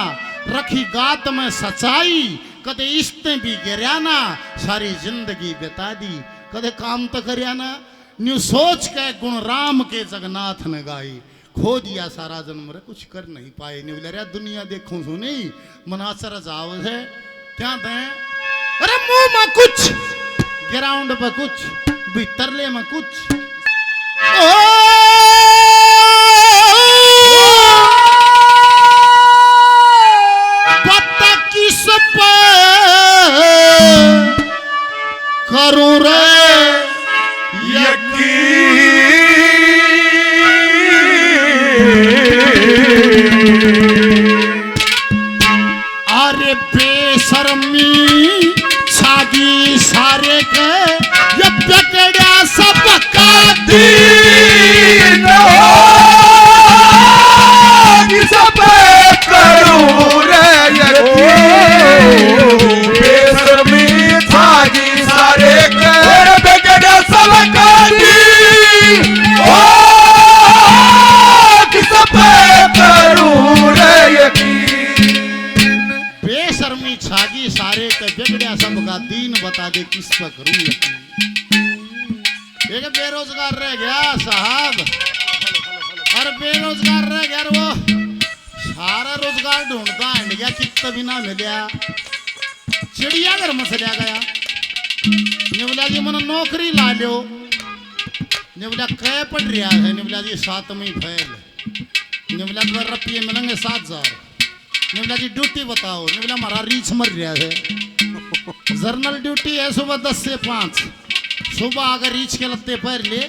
रखी गात में सच्चाई कदे इश्ते भी गिरियाना, सारी जिंदगी बिता दी कदे काम तो करियाना। न्यू सोच के गुण राम के जगन्नाथ ने गाई, खो दिया सारा जन्म रे कुछ कर नहीं पाए। न्यू लरिया दुनिया देखूं सुनी मनासर जाव है क्या दें, अरे मुंह में कुछ ग्राउंड पे कुछ भीतरले में कुछ। पता किस पे करूं रे अरे बेशर्मी छागी सारे के ये पकड़ा सबका दीन सब करूं रे यकीन, बेशर्मी छागी सारे के पकड़ा सबका दीन सब करूं रे यकीन। बेशर्मी छागी सारे के बिगड़िया सबका दीन, बता दे किस पर करूं यकीन। एक बेरोजगार रह गया साहब, और बेरोजगार रह गया वो सारा रोजगार ढूंढता हंड गया, कितना भी ना मिला, चिड़ियाघर में चला गया। निवला जी मन नौकरी ला लो, निवला कह पड़ रहा है, निवला जी 7वीं फेल, निवला तो रुपये मिलेंगे 7,000। निवला जी ड्यूटी बताओ, निवला हमारा रीछ मर रहा है, जर्नल ड्यूटी है सुबह 10 से 5, सुबह अगर रीछ के लत्ते पैर ले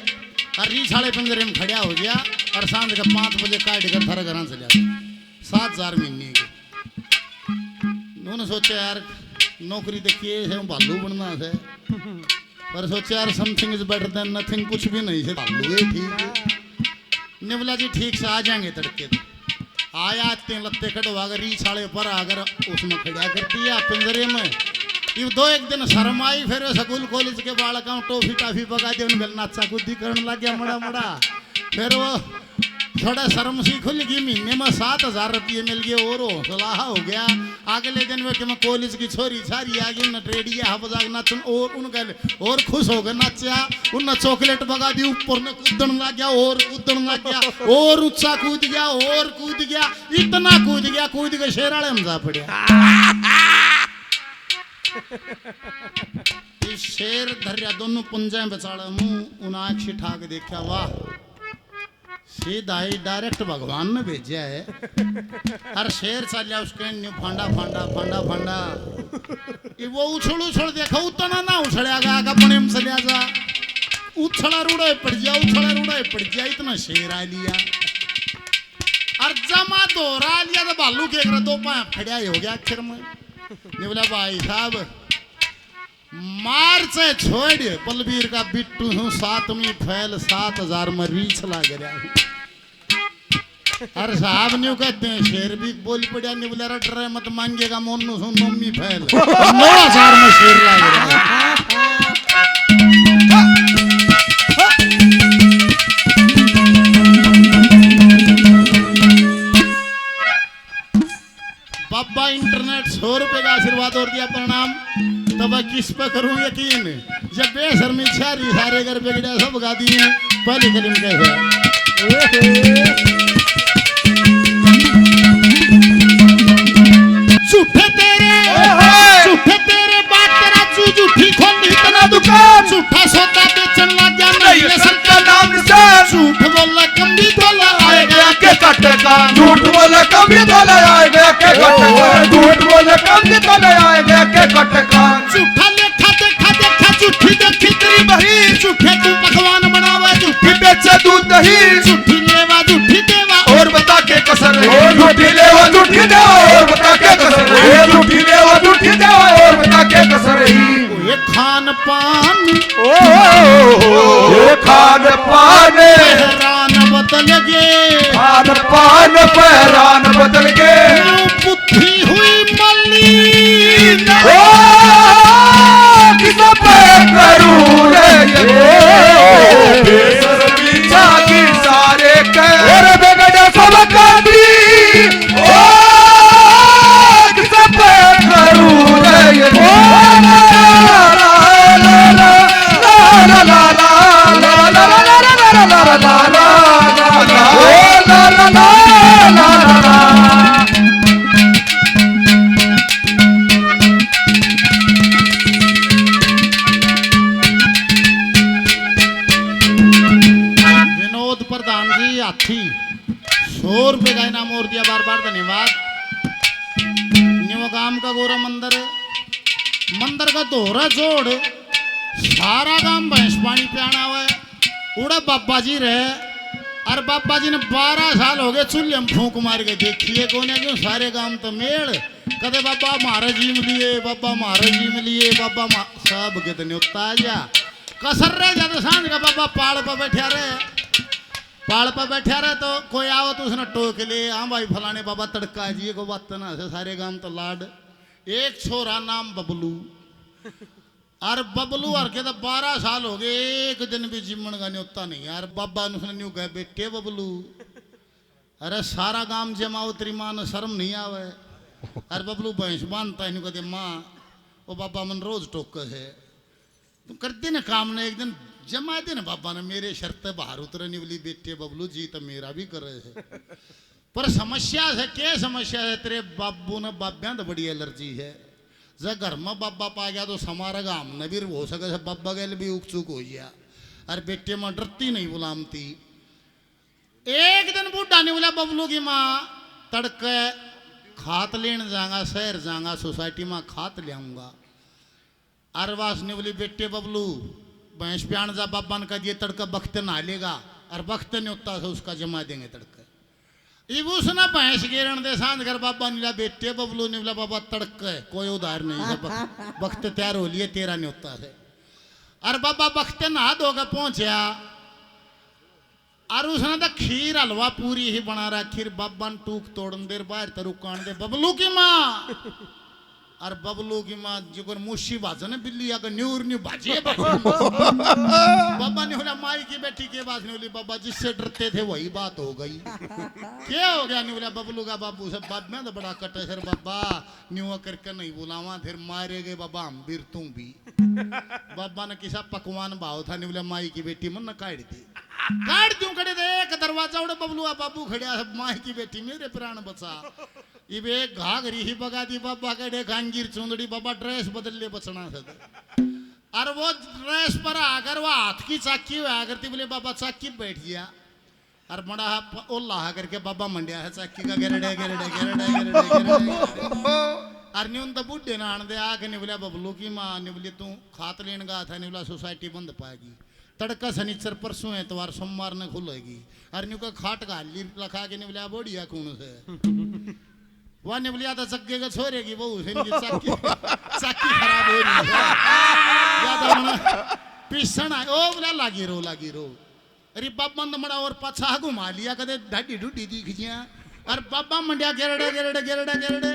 और रीछ वाले पिंजरे में खड़ा हो गया और सांझ के 5 बजे काट कर थारे घर चले गया, 7,000 महीने के। उन्होंने सोचा यार नौकरी देखिए है भालू बनना है, पर सोचा यार something is better than nothing, कुछ भी नहीं है भालू है ठीक है। निवला जी ठीक से आ जाएंगे तड़के, आया तीन लत्ते कटवा अगर रीछ वाले पर अगर उसमें खड़ा कर दिया पिंजरे में, ये 2-1 दिन शर्म आई, फिर स्कूल कॉलेज के बालकों टॉफी टाफी पका दे उन नाचा कूदी करने लग गया मड़ा मड़ा, फिर वो थोड़ा शर्म सी खुल गई, महीने में 7,000 रुपये मिल गए और हौसला हो गया। अगले दिन में कि मैं कॉलेज की छोरी छारी आ गई, रेडिया हबजा नाचन और उनके और खुश हो गए नाचा, उन चॉकलेट बगा दी, ऊपर ने कूदन लग गया और कूदन लग गया और ऊंचा कूद गया और कूद गया, इतना कूद गया कूद के शेर वाले में जा पड़िया। इस शेर धरिया दोनों पुंजे बेचाड़ा मुंह, उन आँख से ठाक देखा, वाह सीधा ही डायरेक्ट भगवान ने भेजा है। हर शेर चलिया उसके न्यू फांडा फांडा फांडा फांडा, ये वो उछल उछल देखा उतना ना उछलिया गया अपने में चलिया जा, उछला रूढ़े पड़ गया उछला रूढ़े पड़ गया, इतना शेर आ लिया और जमा दोहरा लिया तो भालू के 2 पाए खड़ा ही हो गया आखिर में। ने बोला भाई साहब मार से छोड़ बलबीर का बिट्टू हूँ 7वीं फेल 7,000 में रीछ लाग रहा हूँ। अरे साहब न्यू कहते हैं शेर भी बोल पड़ा, नहीं बोला डर मत मांगेगा मोनू सुन मम्मी फेल 9,000 में शेर लाग रहा है। बाबा इंटरनेट 100 रुपए का आशीर्वाद और दिया प्रणाम, तब किस पे करूं यकीन, जब बेशर्मी छारी सारे घर बिगड़ा सब गा दिए। पहली कलीम कैसे झूठे तेरे बात तेरा झूठी खोली इतना दुकान, झूठा सौदा बेचन लग गया नहीं सबका नाम निशान, झूठ बोला कम भी बोला आएगा के कटका, झूठ बोले कम भी बोले आएगा के कटका, झूठ बोले कम भी बोले आएगा के कटका, झूठा लेखा देखा देखा झूठी देखी तेरी बही, झूठे तू पकवान बनावा झूठी बेचे दूध दही, झूठी लेवा झूठी देवा और बता के कसर रही, झूठी लेवा झूठी देवा और बता के कसर रही, झूठी लेवा झूठी देवा और बता के कसर रही। ये खान पान पैरान बदल के बुद्धि हुई मली ओ किस पे करूं रे बेसर की सारे के और बेगड़ सब काटी ओ किस पे करूं रे विनोद प्रधान जी हाथी 100 रुपए का इनाम और दिया, बार बार धन्यवाद। न्यू गांव का गोरा मंदिर का दोहरा जोड़ सारा गांव भैंस पानी पियाना हुआ है। उड़ा बाबा जी रहे और बाबा जी ने 12 साल हो गए चूल्हे में फूंक मार के देखिए कौन है क्यों सारे गांव तो मेड़ कदे बाबा महाराज जी मिलिए, बाबा महाराज जी मिलिए, सब कितने उतना जा कसर रहे ज्यादा सांझ का बाबा पाड़ पर बैठा रहे तो कोई आओ तो उसने टोक ले, हाँ भाई फलाने बाबा तड़का जी को बात ना से सारे गांव तो लाड। एक छोरा नाम बबलू और बबलू और के तो 12 साल हो गए एक दिन भी जिमन का न्योता नहीं यार। बाबा ने उसने न्यू कहे बेटे बबलू, अरे सारा गांव जमाओ तेरी माँ ने शर्म नहीं आवे। अरे बबलू भैंस बांधता है कहते माँ वो बाबा मन रोज टोक है तुम करते ना काम ने एक दिन जमा दे ना बाबा ने मेरे शर्त बाहर उतरने वाली बेटे बबलू जी तो मेरा भी कर रहे है पर समस्या है क्या समस्या है तेरे बाबू ने बाब्या तो बड़ी एलर्जी है जब घर में बाबा पा गया तो समारा गाम ने भी हो सके बाबा गैल भी उक चुक हो गया। अरे बेटे माँ डरती नहीं बुलामती। एक दिन बूढ़ा ने बोला बबलू की माँ तड़के खात लेने जाऊंगा शहर जाऊंगा सोसाइटी में खात ले आऊंगा। अरवास ने बोली बेटे बबलू भैंस प्याण जा बाबा ने कह दिए तड़का बख्त नहा लेगा और बख्त नहीं होता से उसका जमा देंगे तड़के। इब उसने भैंस गिरण दे सांझ कर बाबा ने बोला बेटे बबलू ने बोला बाबा तड़के कोई उधार नहीं है बख्त तैयार हो लिए तेरा नहीं होता है। और बाबा बख्त नहा धोकर पहुंचा और उसने तो खीर हलवा पूरी ही बना रहा खीर बाबा ने टूक तोड़न देर बाहर तरुकान दे बबलू की माँ और बबलू की माँ जो मुशी भाजन है बिल्ली आकर न्यूर न्यू भाजिए बाबा ने बोला माई की बेटी के बात नहीं बोली बाबा जिससे डरते थे वही बात हो गई। क्या हो गया नहीं बोला बबलू का बाबू सब बात में तो बड़ा कटे सर बाबा न्यू करके नहीं बुलावा फिर मारे गए बाबा हम बीर तू भी। बाबा ने किसा पकवान भाव था नहीं बोला माई की बेटी मन न काट दी काट दूं कड़े दे एक दरवाजा उड़े बबलू बाबू खड़िया माई की बेटी मेरे प्राण बचा। इब एक घाघरी ही बगा दी बाबा कड़े गांजीर चूंदड़ी बाबा ड्रेस बदल ले बचना था और वो ड्रेस पर अगर वो हाथ की चाकी हुआ करती बोले बाबा चाकी बैठ गया और बड़ा ओल्ला करके बाबा मंडिया है चाकी का गेरडे गेरडे गेरडे गेरडे और न्यून तो बुढ़े ना आने दे आके नहीं बोला बबलू की माँ नहीं बोली तू खात लेने का था नहीं बोला सोसाइटी बंद पाएगी तड़का शनिचर परसों एतवार सोमवार ने खुलेगी। और न्यू का खाट का हल्ली लखा के नहीं बोला बोड़िया कौन से वह ने बोलिया था चक्के का छोड़ेगी वो चाकी खराब हो रही है पिसन ओ बोला लागी रो अरे बाबा ने मड़ा और पछा घुमा लिया कदे ढाडी ढूडी दी खिचिया और बाबा मंडिया गेरड़े गेरड़े गेरड़े गेरड़े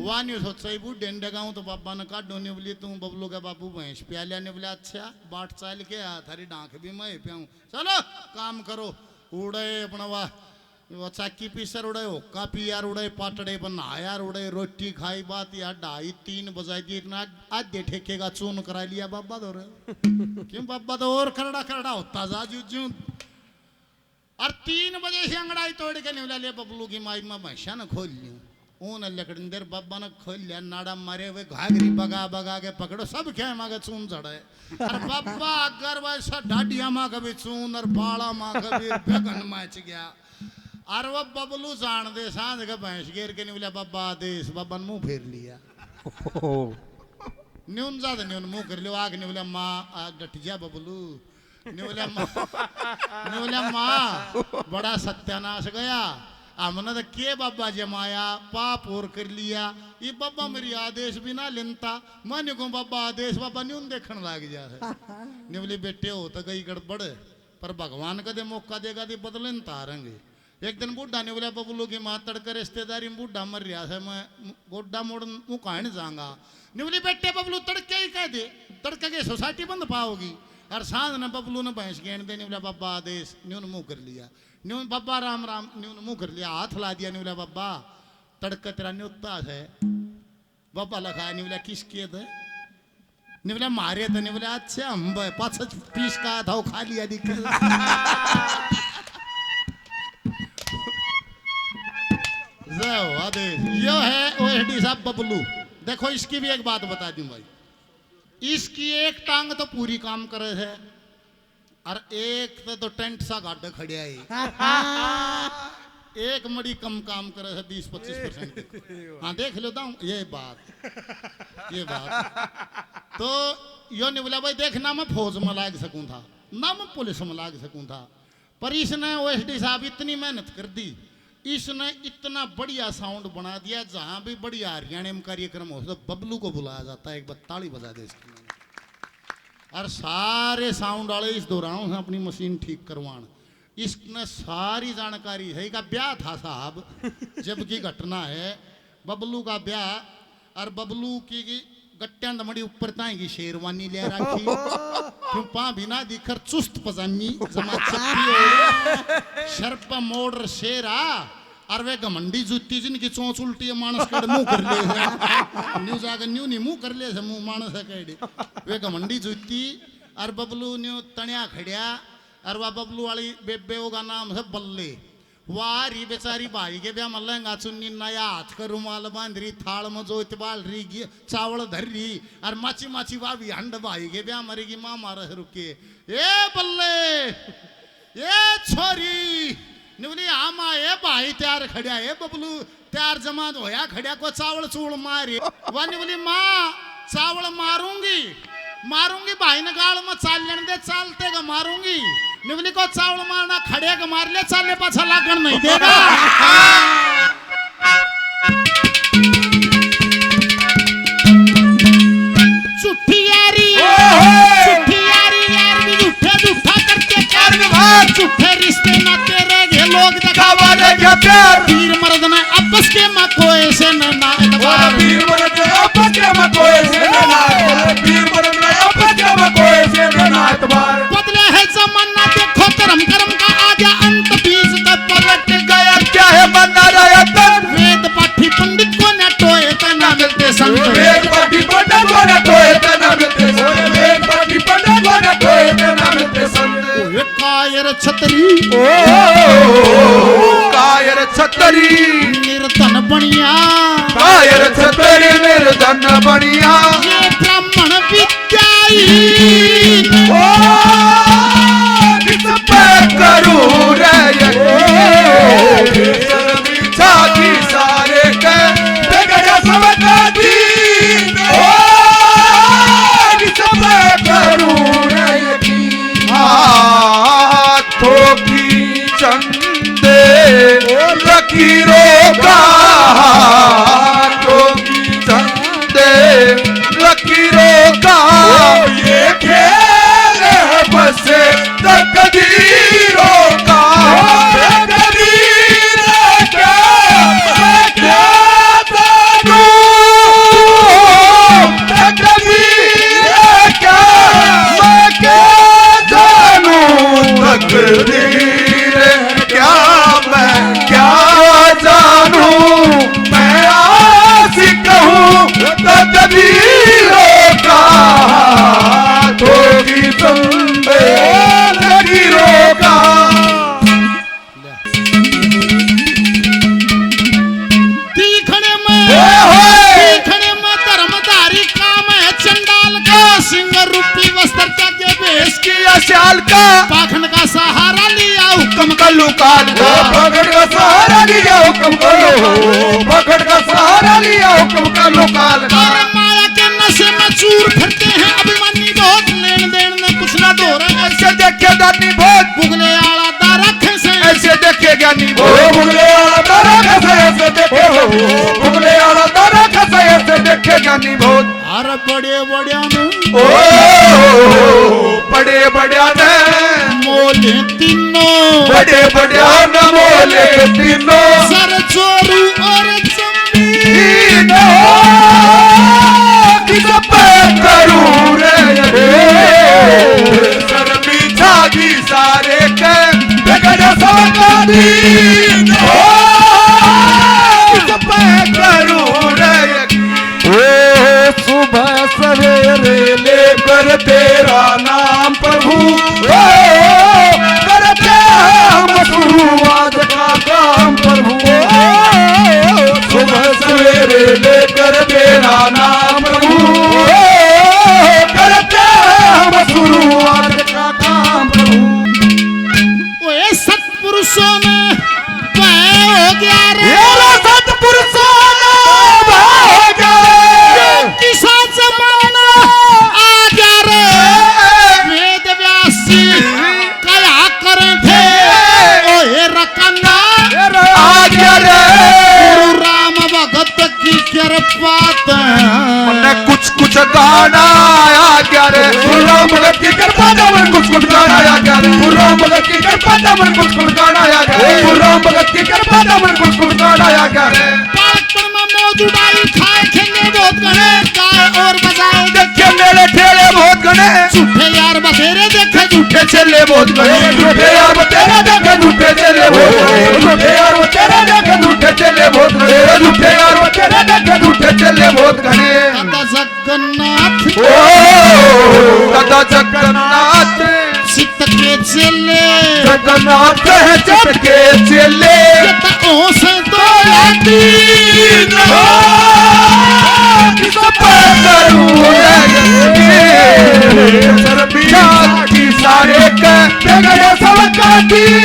वह नहीं सोचा बूढ़े डगाऊं तो बाबा ने काटो ने बोली तू बबलू का बाबू भैंस पिया लिया ने बोला अच्छा बाट चाल के आ थारी डांक भी मैं पियाऊं चलो काम करो उड़े अपना वाह चाकी पीसर उड़े होक्का पी यार उड़े पाटड़े बना यार उड़े रोटी खाई बात यार 2:30 बजाई दी इतना आधे ठेके का चून करा लिया बाबा तो क्यों बाबा तो और खरड़ा खरड़ा होता जा जू और 3 बजे से अंगड़ाई तोड़ के नहीं ले बबलू की माई में भैंसा न खोल लियो ऊन लकड़िंदर बाबा ने खोल लिया नाड़ा मारे हुए घाघरी बगा बगा के पकड़ो सब क्या मांगे चून चढ़े और बाबा अगर वैसा डाडिया माँ कभी चून और बाड़ा माँ कभी बेगन मैच गया और वो बबलू जान दे सांझ का भैंस घेर के नहीं बोला बाबा आदेश बाबा ने मुंह फेर लिया न्यून ज्यादा न्यून मुंह कर लियो आग नहीं बोला माँ डट जा बबलू नहीं बोला माँ बड़ा सत्यानाश गया हमने तो के बाबा जमाया पाप और कर लिया ये बाबा मेरी आदेश भी ना लेनता मैं को बाबा आदेश बाबा न्यून देखने लग जा है नहीं बोली बेटे हो तो गई गड़बड़ पर भगवान कदे मौका देगा दी बदले तारेंगे एक दिन बूढ़ा ने बोला बबलू की माँ तड़के रिश्तेदारी में बूढ़ा मर रहा है, मैं गोड्डा मोड़ मुँह कहाँ जाऊंगा। बोली बेटे बबलू तड़के ही कह दे, तड़के के सोसाइटी बंद पाओगी। और सांझ ने बबलू ने भैंस गेंद दे, बोला बब्बा आदेश, न्यून मुँह कर लिया, न्यून बब्बा राम राम, न्यून मुँह कर लिया, हाथ ला दिया। बोला बब्बा तड़के तेरा न्यूता है। बब्बा लखा नहीं बोला किस किए थे, नहीं बोला मारे थे, नहीं बोला अच्छा हम 5 पीस का था वो खा लिया दिक्कत। ये है ओएसडी साहब बबलू। देखो इसकी भी एक बात बता दूं भाई, इसकी एक टांग तो पूरी काम करे है और एक तो टेंट सा गाड्डा खड़िया है, एक मड़ी कम काम करे है 20-25%। हाँ देख लो दाऊं ये बात तो यो नहीं बोला भाई देख ना मैं फौज में लाग सकूं था ना मैं पुलिस में लाग सकूं था, पर इसने ओएसडी साहब इतनी मेहनत कर दी, इसने इतना बढ़िया साउंड बना दिया। जहां भी बढ़िया हरियाणा में कार्यक्रम हो तो बबलू को बुलाया जाता है, एक बार ताली बजा दे इसकी। और सारे साउंड वाले इस दौरान से अपनी मशीन ठीक करवान, इसने सारी जानकारी है। का ब्याह था साहब, जबकि घटना है बबलू का ब्याह, और बबलू की गट्टियां दमड़ी ऊपर ताएगी शेरवानी ले रखी, पा बिना दिखर चुस्त पजामी जमा चप्पी शर्प मोड़ शेरा, और वे घमंडी जूती जिनकी चोंच उल्टी है मानस कड़ मुंह कर ले है, न्यू जाकर न्यू नहीं मुंह कर ले है मुंह मानस है कड़े वे घमंडी जूती। और बबलू न्यू तनिया खड़िया, और वह बबलू वाली बेबे का नाम है बल्ले। वारी बेचारी भाई के ब्याह में लहंगा चुन्नी नया हाथ का रुमाल बांध रही, थाल में जो इतबाल रही, चावल धर रही, और माची माची भाभी हंड भाई के ब्याह मरेगी माँ मारा रुके। ए बल्ले ये छोरी निवली आमा ए भाई तैयार खड़िया है, बबलू तैयार जमा होया खड़िया को चावल चूड़ मारे। वह निवली माँ चावल मारूंगी भाई ने गाल में चाल लेने दे, चालते का मारूंगी। निवली को चावल मारना खड़े का मार ले, चाले पाछा लागण नहीं देगा। चुट्ठी यारी यार भी झूठा करके प्यार, झूठे रिश्ते ना तेरे गे लोग दिखावा देगा प्यार। वीर मर्द ने आपस के मां कोई से ना एतबार, वीर मर्द ने आपस के मां कोई से ना एतबार, वीर मर्द ने आपस के मां कोई से ना एतबार। बदले है जमाना देखो कर्म का आ गया अंत, बीज तक पलट गया क्या है मन्ना रयतन। वेद पाठी पंडित को न टोए तना मिलते संत, वेद पाठी पंडित को न टोए तना मिलते संत, वेद पाठी पंडित को न टोए तना मिलते संत। कायर छतरी कायर छतरी निर्धन बनिया, कायर छतरी निर्धन बनिया। ये ब्राह्मण विद्याई करूं रे छाती सारे के बेगड़ा समझा दी, करूं रे हाथों की चंदे लकीरों का, हाथों की चंदे लकीरों का। ये खेल है बस तकदीरों का, तकदीर क्या जानूं, तकदीर क्या जानूं, तकदीर क्या मैं क्या जानूं। मैं आशिक हूँ तकदीरों का, हाथों की चंदे लकीरों का। तीखने में धर्मधारी काम है चंडाल का, सिंह रूपी वस्त्र त्यागे भेष किया शाल का, पाखंड का सहारा लिया हुक्म कल्लू काल का, पकड़ का सहारा लिया हुक्म कल्लू, पकड़ का सहारा लिया हुक्म कल्लू काल का। और माया के नशे में चूर फिरते हैं अभिमानी बहुत, लेन देन में कुछ ना दो रहे। ऐसे देखे दानी भोज बुगले आला दारा खसे, ऐसे देखे ज्ञानी भोज, बुगले आला दारा खसे ऐसे देखे हो, बुगले आला दारा खसे ऐसे देखे ज्ञानी भोज। हर बड़े बड़े ओ बड़े बड़े ने मोले तीनों, बड़े बढ़िया न बोले तीनों सर चोरू और चंबी किस पे करूं रे सर बिछागी सारे के बेगड़ सबका दीन किस पे करूं रे सुबह सवेरे लेकर तेरा नाम प्रभु करते हम शुरुआत का काम प्रभु सुबह सवेरे लेकर तेरा नाम प्रभु करते हम शुरुआत का काम प्रभु ओए सत्पुरुषों ने भय हो गया रे सतपुरुषों ने भय हो गया किसा जमाना आ गया रे वेद व्यास जी कया करे थे ओए रकन्ना आ गया रे गुरु राम भगत की कृपा कुछ गाना आया क्या रे राम भगत की कृपा मन कुछ गाना आया क्या रे राम भगत की कृपा मन कुछ गाना आया क्या रे राम भगत की कृपा मन कुछ गाना आया क्या रे बालकपन में मौज उड़ाई खाए खेलने बहुत गणे गाए और बजाए देखे मेरे ठेले बहुत गणे झूठे यार बतेरे देखे झूठे चले बहुत गणे झूठे यार बतेरे देखे झूठे चले बहुत गणे झूठे यार बतेरे देखे झूठे चले बहुत गणे झूठे यार बतेरे देखे झूठे चले बहुत गणे दादा जगन्नाथ दादा जगन्नाथ सीत के चेले जगन्नाथ है जग के चेले ओ से तो लाती किस पे करूं रे सर बिछा की सारे के बेगड़ सबका दीन